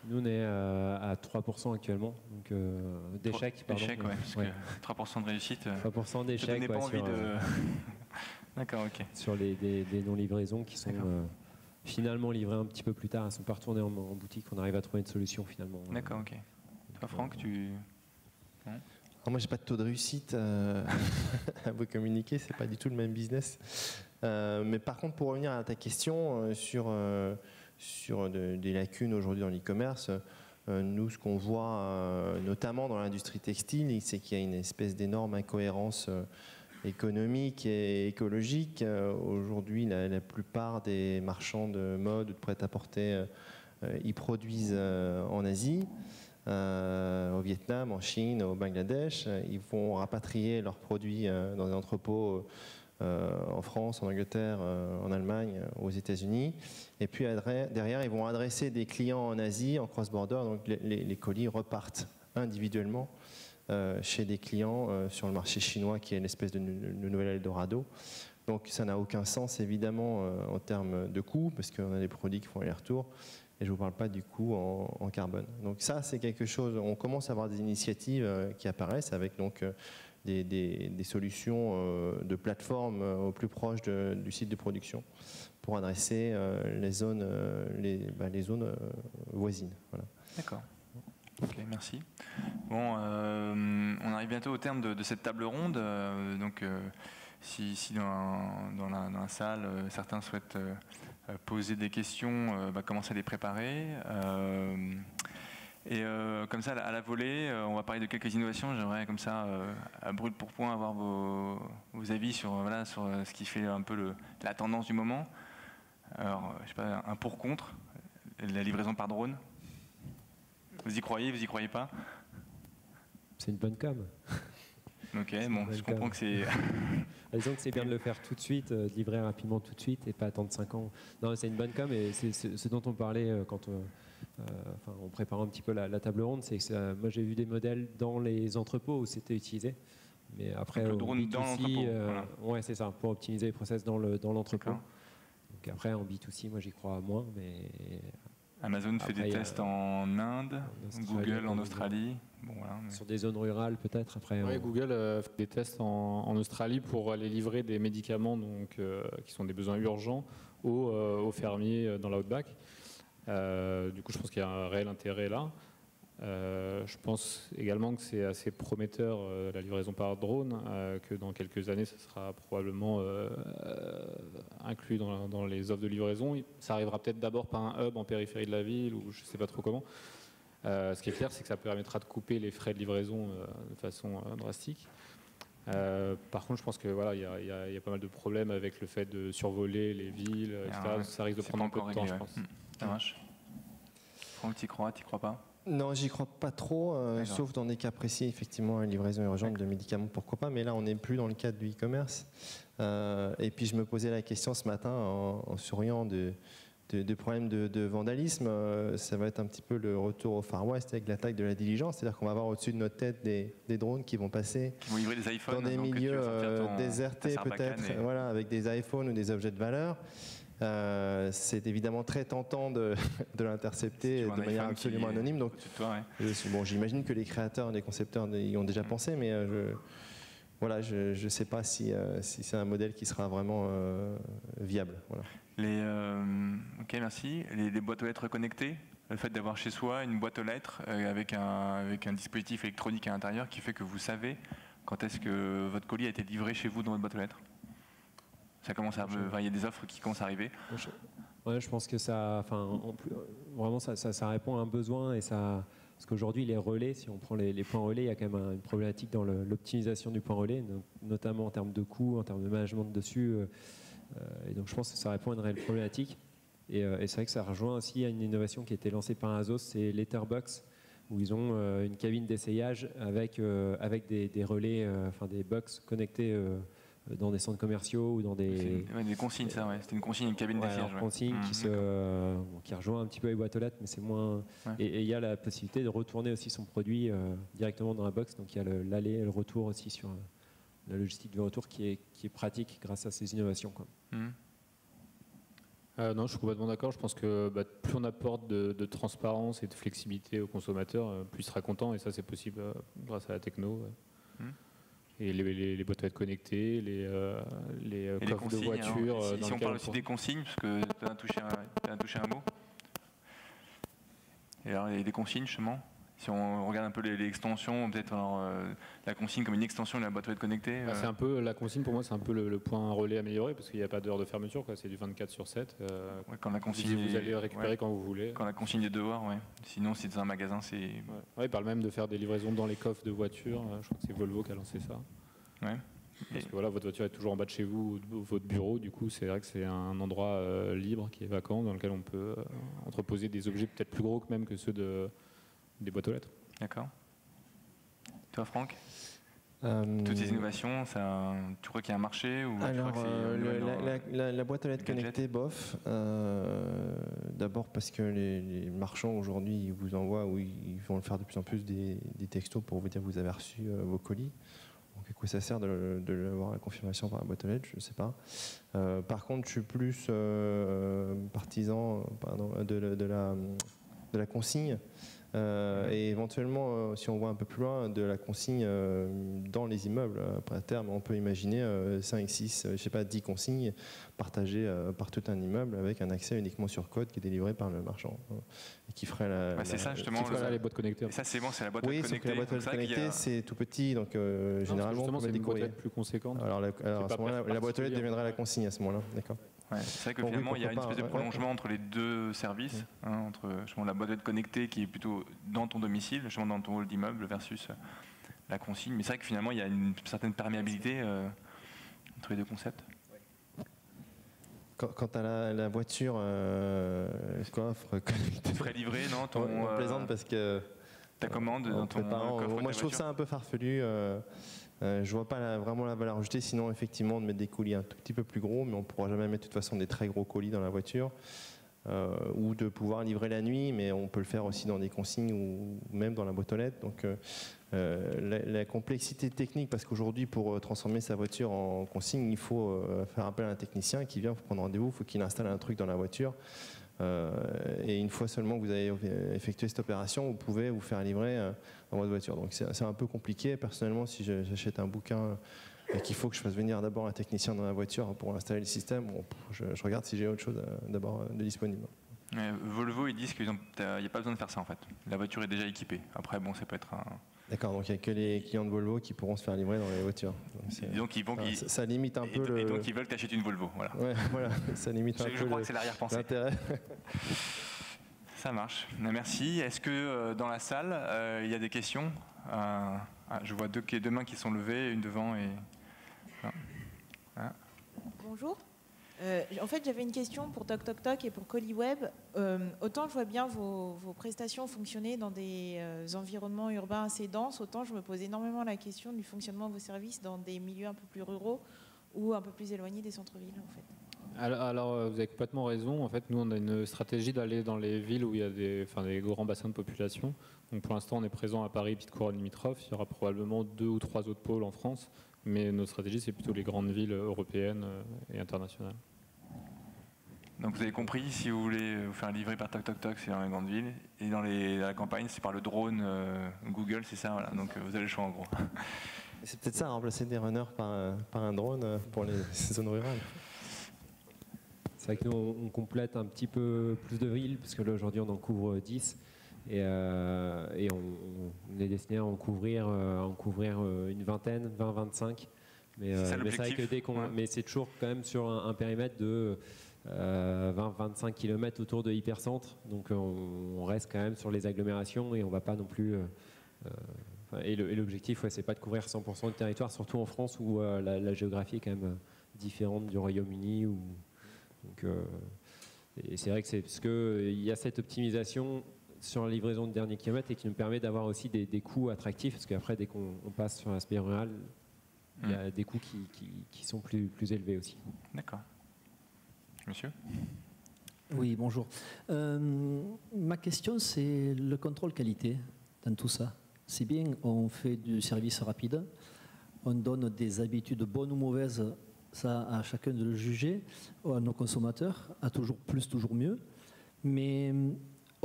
Nous, on est à 3% actuellement, donc d'échecs. D'échecs, ouais, parce que 3% de réussite. 3% d'échecs. Ça donnait pas envie de. D'accord, ok. Sur des non-livraisons qui sont finalement livrées un petit peu plus tard, elles ne sont pas retournées en boutique, on arrive à trouver une solution finalement. D'accord, ok. Toi, Franck, tu. Alors moi, j'ai pas de taux de réussite à vous communiquer, c'est pas du tout le même business. Mais par contre, pour revenir à ta question sur des lacunes aujourd'hui dans l'e-commerce, nous, ce qu'on voit notamment dans l'industrie textile, c'est qu'il y a une espèce d'énorme incohérence économique et écologique. Aujourd'hui, la plupart des marchands de mode ou de prêt-à-porter, ils produisent en Asie. Au Vietnam, en Chine, au Bangladesh. Ils vont rapatrier leurs produits dans des entrepôts en France, en Angleterre, en Allemagne, aux États-Unis. Et puis derrière, ils vont adresser des clients en Asie, en cross-border. Donc les colis repartent individuellement chez des clients sur le marché chinois, qui est une espèce de nouvel Eldorado. Donc ça n'a aucun sens, évidemment, en termes de coût, parce qu'on a des produits qui font aller-retour. Et je ne vous parle pas du coût en carbone. Donc ça, c'est quelque chose, on commence à avoir des initiatives qui apparaissent avec donc des solutions de plateforme au plus proche du site de production pour adresser les zones voisines. Voilà. D'accord. Ok, merci. Bon, on arrive bientôt au terme de cette table ronde. Donc, si dans la salle, certains souhaitent poser des questions, commencer à les préparer. Et comme ça, à la volée, on va parler de quelques innovations. J'aimerais comme ça, à brûle pour point, avoir vos avis sur ce qui fait un peu la tendance du moment. Alors, je sais pas, un pour-contre, la livraison par drone. Vous y croyez pas? C'est une bonne com. Ok, bon, je comprends que c'est... Disons que c'est bien de le faire tout de suite, de livrer rapidement tout de suite et pas attendre 5 ans. Non, c'est une bonne com et c'est ce dont on parlait quand on préparait un petit peu la table ronde. C'est que moi j'ai vu des modèles dans les entrepôts où c'était utilisé. Mais après, le drone B2C, dans l'entrepôt. Voilà. Ouais, c'est ça, pour optimiser les process dans l'entrepôt. D'accord. Donc après, en B2C, moi j'y crois moins, mais... Amazon fait des tests en Inde, Google en Australie. Bon, voilà, mais... Sur des zones rurales peut-être après. Oui, Google fait des tests en Australie pour aller livrer des médicaments donc, qui sont des besoins urgents aux fermiers dans l'outback. Du coup, je pense qu'il y a un réel intérêt là. Je pense également que c'est assez prometteur la livraison par drone, que dans quelques années, ça sera probablement inclus dans les offres de livraison. Ça arrivera peut-être d'abord par un hub en périphérie de la ville ou je ne sais pas trop comment. Ce qui est clair, c'est que ça permettra de couper les frais de livraison de façon drastique. Par contre, je pense que voilà, il y a pas mal de problèmes avec le fait de survoler les villes, etc. Ça risque de prendre un peu de temps, je pense. Ça marche. Franck, t'y crois pas? Non, j'y crois pas trop, sauf dans des cas précis, effectivement, une livraison urgente de médicaments, pourquoi pas, mais là on n'est plus dans le cadre du e-commerce. Et puis je me posais la question ce matin en souriant de problèmes de vandalisme. Ça va être un petit peu le retour au Far West avec l'attaque de la diligence, c'est-à-dire qu'on va avoir au-dessus de notre tête des drones qui vont passer des iPhones, dans des milieux désertés peut-être, voilà, avec des iPhones ou des objets de valeur. C'est évidemment très tentant de l'intercepter de manière absolument anonyme. Donc, j'imagine que les créateurs, les concepteurs y ont déjà pensé, mais je ne sais pas si c'est un modèle qui sera vraiment viable. Voilà. Ok, merci. Les boîtes aux lettres connectées, le fait d'avoir chez soi une boîte aux lettres avec un dispositif électronique à l'intérieur qui fait que vous savez quand est-ce que votre colis a été livré chez vous dans votre boîte aux lettres. Ça commence il y a des offres qui commencent à arriver. Ouais, je pense que ça répond à un besoin et ça. Parce qu'aujourd'hui, les relais, si on prend les points relais, il y a quand même une problématique dans l'optimisation du point relais, notamment en termes de coûts, en termes de management dessus. Et donc, je pense que ça répond à une réelle problématique. Et c'est vrai que ça rejoint aussi à une innovation qui a été lancée par Azos, c'est Letterbox, où ils ont une cabine d'essayage avec des relais, des box connectés. Dans des centres commerciaux ou dans des consignes, ça, ouais. C'était une consigne, une cabine d'essayage. Une consigne qui rejoint un petit peu les boîtes aux lettres, mais c'est moins. Ouais. Et il y a la possibilité de retourner aussi son produit directement dans la box. Donc il y a l'aller et le retour aussi sur la logistique du retour qui est pratique grâce à ces innovations, quoi. Non, je suis complètement d'accord. Je pense que plus on apporte de transparence et de flexibilité aux consommateurs, plus il sera content. Et ça, c'est possible grâce à la techno. Et les boîtes aux lettres connectées, les coffres de voiture. Si on parle aussi des consignes, parce que tu as touché un mot. Et alors, il y a des consignes, justement. Si on regarde un peu les extensions, peut-être la consigne comme une extension de la boîte aux lettres connectée. C'est un peu, la consigne, pour moi, c'est un peu le point relais amélioré, parce qu'il n'y a pas d'heure de fermeture, quoi. C'est du 24/7. Quand la consigne vous allez récupérer quand vous voulez. Quand la consigne est dehors, ouais. Sinon, si c'est dans un magasin, c'est... Ils parlent même de faire des livraisons dans les coffres de voitures. Je crois que c'est Volvo qui a lancé ça. Ouais. Parce que voilà, votre voiture est toujours en bas de chez vous, votre bureau. Du coup, c'est vrai que c'est un endroit libre qui est vacant, dans lequel on peut entreposer des objets peut-être plus gros que même que ceux des boîtes aux lettres. D'accord. Toi, Franck, toutes ces innovations, tu crois qu'il y a un marché ou alors, la boîte aux lettres connectée, bof. D'abord parce que les marchands aujourd'hui, ils vous envoient, ou ils vont le faire de plus en plus, des textos pour vous dire que vous avez reçu vos colis. Donc, à quoi ça sert de avoir la confirmation par la boîte aux lettres, je ne sais pas. Par contre, je suis plus partisan de la consigne. Et éventuellement, si on voit un peu plus loin, de la consigne dans les immeubles. Après, à terme, on peut imaginer 5, 6, je sais pas, 10 consignes partagées par tout un immeuble avec un accès uniquement sur code qui est délivré par le marchand. Et qui ferait c'est ça, justement, les boîtes connectées. Et ça, c'est bon, c'est la boîte aux lettres connectée. Oui, la boîte aux lettres connectée, c'est tout petit, donc généralement, on peut c'est une boîte aux lettres plus conséquente. Alors, à ce moment-là, la boîte aux lettres deviendra la consigne à ce moment-là, d'accord. Ouais, c'est vrai que finalement, il y a une espèce de prolongement entre les deux services, entre la boîte aux lettres connectée qui est plutôt dans ton domicile, justement dans ton hall d'immeuble, versus la consigne. Mais c'est vrai que finalement, il y a une certaine perméabilité entre les deux concepts. Quant à la voiture, coffre connecté. Frais livré, non On plaisante parce que ta commande dans ton coffre. Moi, je trouve ça un peu farfelu. Je vois pas vraiment la valeur ajoutée, sinon effectivement de mettre des colis un tout petit peu plus gros, mais on pourra jamais mettre de toute façon des très gros colis dans la voiture, ou de pouvoir livrer la nuit, mais on peut le faire aussi dans des consignes ou même dans la boîte aux lettres. Donc la complexité technique, parce qu'aujourd'hui pour transformer sa voiture en consigne, il faut faire appel à un technicien qui vient, il faut prendre rendez-vous, il faut qu'il installe un truc dans la voiture. Et une fois seulement que vous avez effectué cette opération, vous pouvez vous faire livrer dans votre voiture. Donc c'est un peu compliqué. Personnellement, si j'achète un bouquin et qu'il faut que je fasse venir d'abord un technicien dans la voiture pour installer le système, je regarde si j'ai autre chose d'abord de disponible. Volvo, ils disent qu'il n'y a pas besoin de faire ça en fait. La voiture est déjà équipée. Après, bon, ça peut être un... D'accord, donc il n'y a que les clients de Volvo qui pourront se faire livrer dans les voitures. Donc ça limite un peu Et donc ils veulent que tu achètes une Volvo. Voilà, voilà, ça limite un peu. Je crois que c'est l'arrière-pensée. L'intérêt. Ça marche. Merci. Est-ce que dans la salle, il y a des questions? Je vois deux mains qui sont levées, une devant et... Bonjour. En fait, j'avais une question pour TokTokTok et pour ColliWeb. Autant je vois bien vos prestations fonctionner dans des environnements urbains assez denses, autant je me pose énormément la question du fonctionnement de vos services dans des milieux un peu plus ruraux ou un peu plus éloignés des centres-villes, en fait. Alors, vous avez complètement raison. En fait, nous, on a une stratégie d'aller dans les villes où il y a des grands bassins de population. Donc, pour l'instant, on est présent à Paris, petite couronne limitrophe. Il y aura probablement 2 ou 3 autres pôles en France. Mais notre stratégie, c'est plutôt les grandes villes européennes et internationales. Donc vous avez compris, si vous voulez vous faire livrer par TokTokTok, c'est dans les grandes villes. Et dans la campagne, c'est par le drone Google, c'est ça. Voilà. Donc vous avez le choix en gros. C'est peut-être ça, remplacer des runners par un drone pour les zones rurales. C'est vrai que nous, on complète un petit peu plus de villes, parce que là, aujourd'hui, on en couvre 10. Et on est destiné à en couvrir une vingtaine, 20-25. Mais c'est vrai que mais c'est toujours quand même sur un périmètre de 20-25 km autour de hypercentres. Donc on reste quand même sur les agglomérations et on ne va pas non plus... et l'objectif, c'est pas de couvrir 100% du territoire, surtout en France où la géographie est quand même différente du Royaume-Uni. Et c'est vrai que c'est parce qu'il y a cette optimisation sur la livraison de dernier kilomètre et qui nous permet d'avoir aussi des coûts attractifs, parce qu'après, dès qu'on passe sur l'aspect rural, il y a des coûts qui sont plus élevés aussi. D'accord. Monsieur ? Oui, bonjour. Ma question, c'est le contrôle qualité dans tout ça. C'est bien, on fait du service rapide, on donne des habitudes bonnes ou mauvaises Ça, à chacun de le juger, à nos consommateurs, à toujours plus, toujours mieux. Mais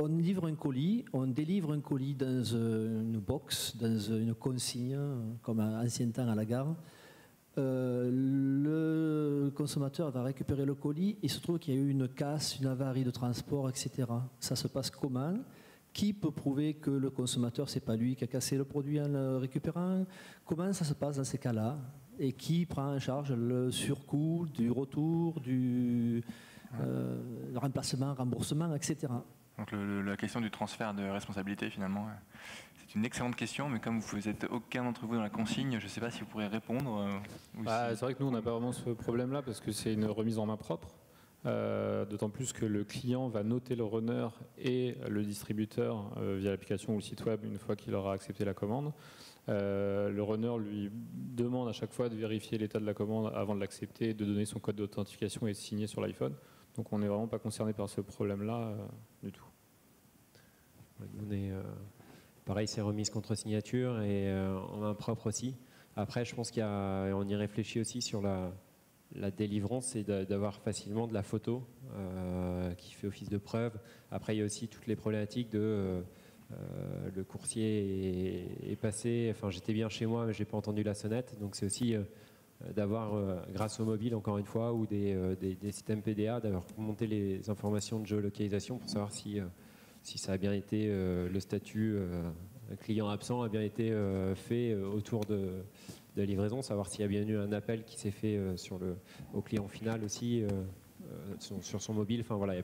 on livre un colis, on délivre un colis dans une box, dans une consigne, comme à ancien temps à la gare. Le consommateur va récupérer le colis, il se trouve qu'il y a eu une casse, une avarie de transport, etc. Ça se passe comment ? Qui peut prouver que le consommateur, c'est pas lui qui a cassé le produit en le récupérant ? Comment ça se passe dans ces cas-là ? Et qui prend en charge le surcoût du retour, du remplacement, remboursement, etc. Donc la question du transfert de responsabilité, finalement, c'est une excellente question, mais comme vous n'êtes aucun d'entre vous dans la consigne, je ne sais pas si vous pourrez répondre. C'est vrai que nous, on n'a pas vraiment ce problème-là, parce que c'est une remise en main propre. D'autant plus que le client va noter le runner et le distributeur via l'application ou le site web une fois qu'il aura accepté la commande. Le runner lui demande à chaque fois de vérifier l'état de la commande avant de l'accepter, de donner son code d'authentification et de signer sur l'iPhone. Donc on n'est vraiment pas concerné par ce problème-là du tout. On est, pareil, c'est remise contre signature et en main propre aussi. Après, je pense qu'on y réfléchit aussi sur la délivrance, c'est d'avoir facilement de la photo qui fait office de preuve. Après, il y a aussi toutes les problématiques de le coursier est passé, enfin j'étais bien chez moi mais j'ai pas entendu la sonnette, donc c'est aussi d'avoir grâce au mobile encore une fois ou des systèmes PDA, d'avoir monté les informations de géolocalisation pour savoir si ça a bien été le statut client absent a bien été fait autour de livraison, savoir s'il y a bien eu un appel qui s'est fait au client final aussi sur son mobile. Enfin voilà, il y a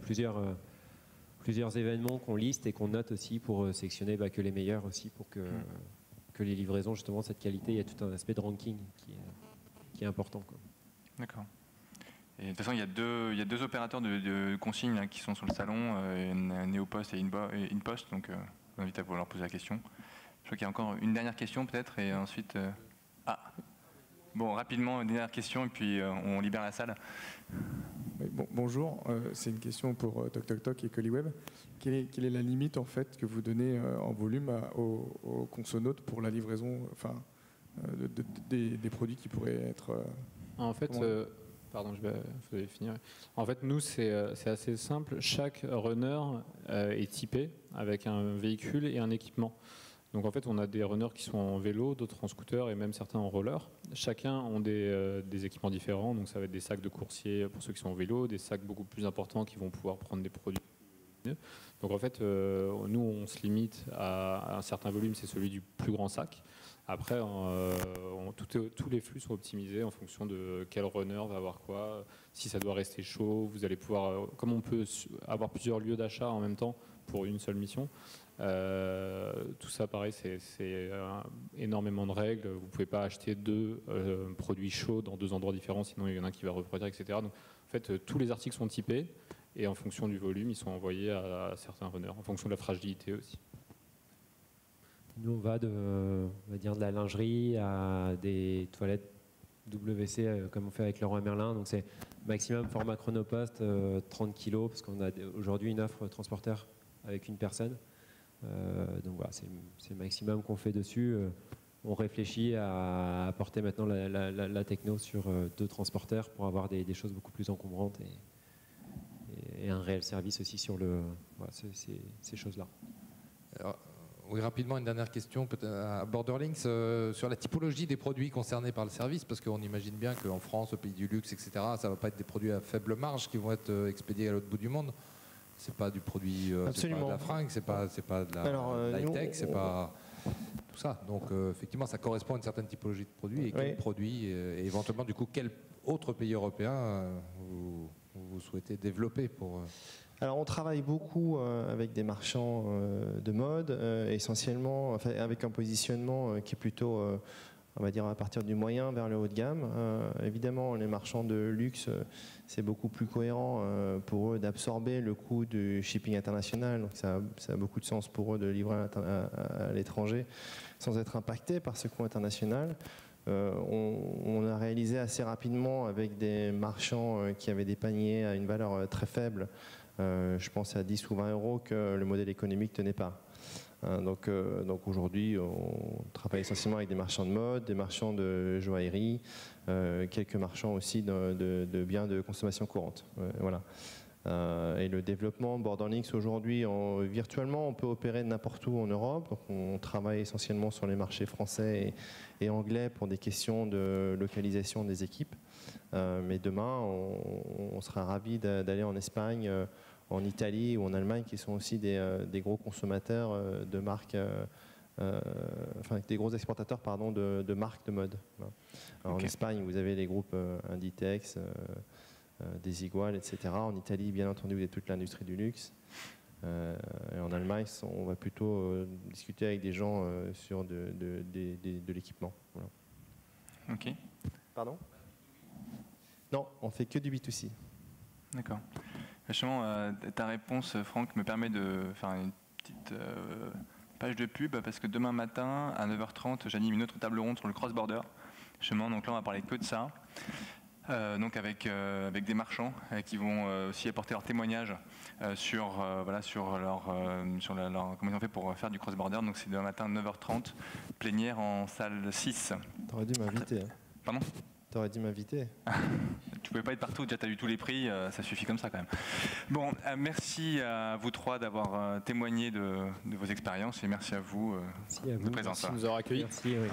plusieurs événements qu'on liste et qu'on note aussi pour sélectionner que les meilleurs aussi pour que les livraisons, justement, cette qualité, il y a tout un aspect de ranking qui est important. D'accord. Et de toute façon, il y a deux opérateurs de consignes là, qui sont sur le salon, Neopost et InPost, donc je vous invite à leur poser la question. Je crois qu'il y a encore une dernière question peut-être, et ensuite... Bon, rapidement, une dernière question, et puis on libère la salle. Bonjour, c'est une question pour TokTokTok et ColliWeb. Quelle est la limite en fait que vous donnez en volume aux consonautes pour la livraison, des produits qui pourraient être... En fait, pardon, je vais finir. En fait, nous, c'est assez simple. Chaque runner est typé avec un véhicule et un équipement. Donc en fait, on a des runners qui sont en vélo, d'autres en scooter et même certains en roller. Chacun ont des équipements différents, donc ça va être des sacs de coursier pour ceux qui sont en vélo, des sacs beaucoup plus importants qui vont pouvoir prendre des produits. Donc en fait, nous, on se limite à un certain volume, c'est celui du plus grand sac. Après, tous les flux sont optimisés en fonction de quel runner va avoir quoi. Si ça doit rester chaud, vous allez pouvoir, comme on peut avoir plusieurs lieux d'achat en même temps pour une seule mission, tout ça, pareil, c'est énormément de règles. Vous ne pouvez pas acheter deux produits chauds dans deux endroits différents, sinon il y en a un qui va refroidir, etc. Donc, en fait, tous les articles sont typés et en fonction du volume, ils sont envoyés à certains runners, en fonction de la fragilité aussi. Nous, on va de la lingerie à des toilettes WC, comme on fait avec Leroy Merlin. Donc, c'est maximum format Chronopost, 30 kg, parce qu'on a aujourd'hui une offre transporteur avec une personne. Donc voilà, c'est le maximum qu'on fait dessus. On réfléchit à apporter maintenant la techno sur deux transporteurs pour avoir des choses beaucoup plus encombrantes et un réel service aussi sur ces choses-là. Alors, oui, rapidement, une dernière question à Borderlinks sur la typologie des produits concernés par le service, parce qu'on imagine bien qu'en France, au pays du luxe, etc., ça ne va pas être des produits à faible marge qui vont être expédiés à l'autre bout du monde. C'est pas du produit, c'est pas de la fringue, c'est pas de la high-tech, c'est pas tout ça. Donc effectivement, ça correspond à une certaine typologie de produits. Et quel produit, et éventuellement du coup, quel autre pays européen vous souhaitez développer pour Alors on travaille beaucoup avec des marchands de mode, essentiellement, enfin, avec un positionnement qui est plutôt, on va dire, à partir du moyen vers le haut de gamme. Évidemment, les marchands de luxe, c'est beaucoup plus cohérent pour eux d'absorber le coût du shipping international. Donc ça a beaucoup de sens pour eux de livrer à l'étranger sans être impacté par ce coût international. On a réalisé assez rapidement avec des marchands qui avaient des paniers à une valeur très faible, je pense à 10 ou 20 euros, que le modèle économique ne tenait pas. Donc aujourd'hui, on travaille essentiellement avec des marchands de mode, des marchands de joaillerie, quelques marchands aussi de biens de consommation courante. Voilà. Et le développement Borderlinks aujourd'hui, virtuellement, on peut opérer n'importe où en Europe. Donc on travaille essentiellement sur les marchés français et anglais pour des questions de localisation des équipes. Mais demain, on sera ravis d'aller en Espagne, en Italie ou en Allemagne, qui sont aussi des gros consommateurs de marques, enfin des gros exportateurs pardon, de marques de mode. Voilà. Alors, en Espagne, vous avez les groupes Inditex, Desigual, etc. En Italie, bien entendu, vous avez toute l'industrie du luxe. Et en Allemagne, on va plutôt discuter avec des gens sur de l'équipement. Voilà. Ok. Pardon ? Non, on fait que du B2C. D'accord. Justement, ta réponse, Franck, me permet de faire une petite page de pub, parce que demain matin, à 9h30, j'anime une autre table ronde sur le cross-border. Justement, donc là, on va parler que de ça. Donc avec des marchands qui vont aussi apporter leur témoignage sur comment ils ont fait pour faire du cross-border. Donc c'est demain matin 9h30, plénière en salle 6. T'aurais dû m'inviter. Pardon ? T'aurais dû m'inviter. Tu pouvais pas être partout, déjà tu as eu tous les prix, ça suffit comme ça quand même. Bon, merci à vous trois d'avoir témoigné de vos expériences et merci à vous de votre présence. Merci de nous avoir accueillis. Merci, oui.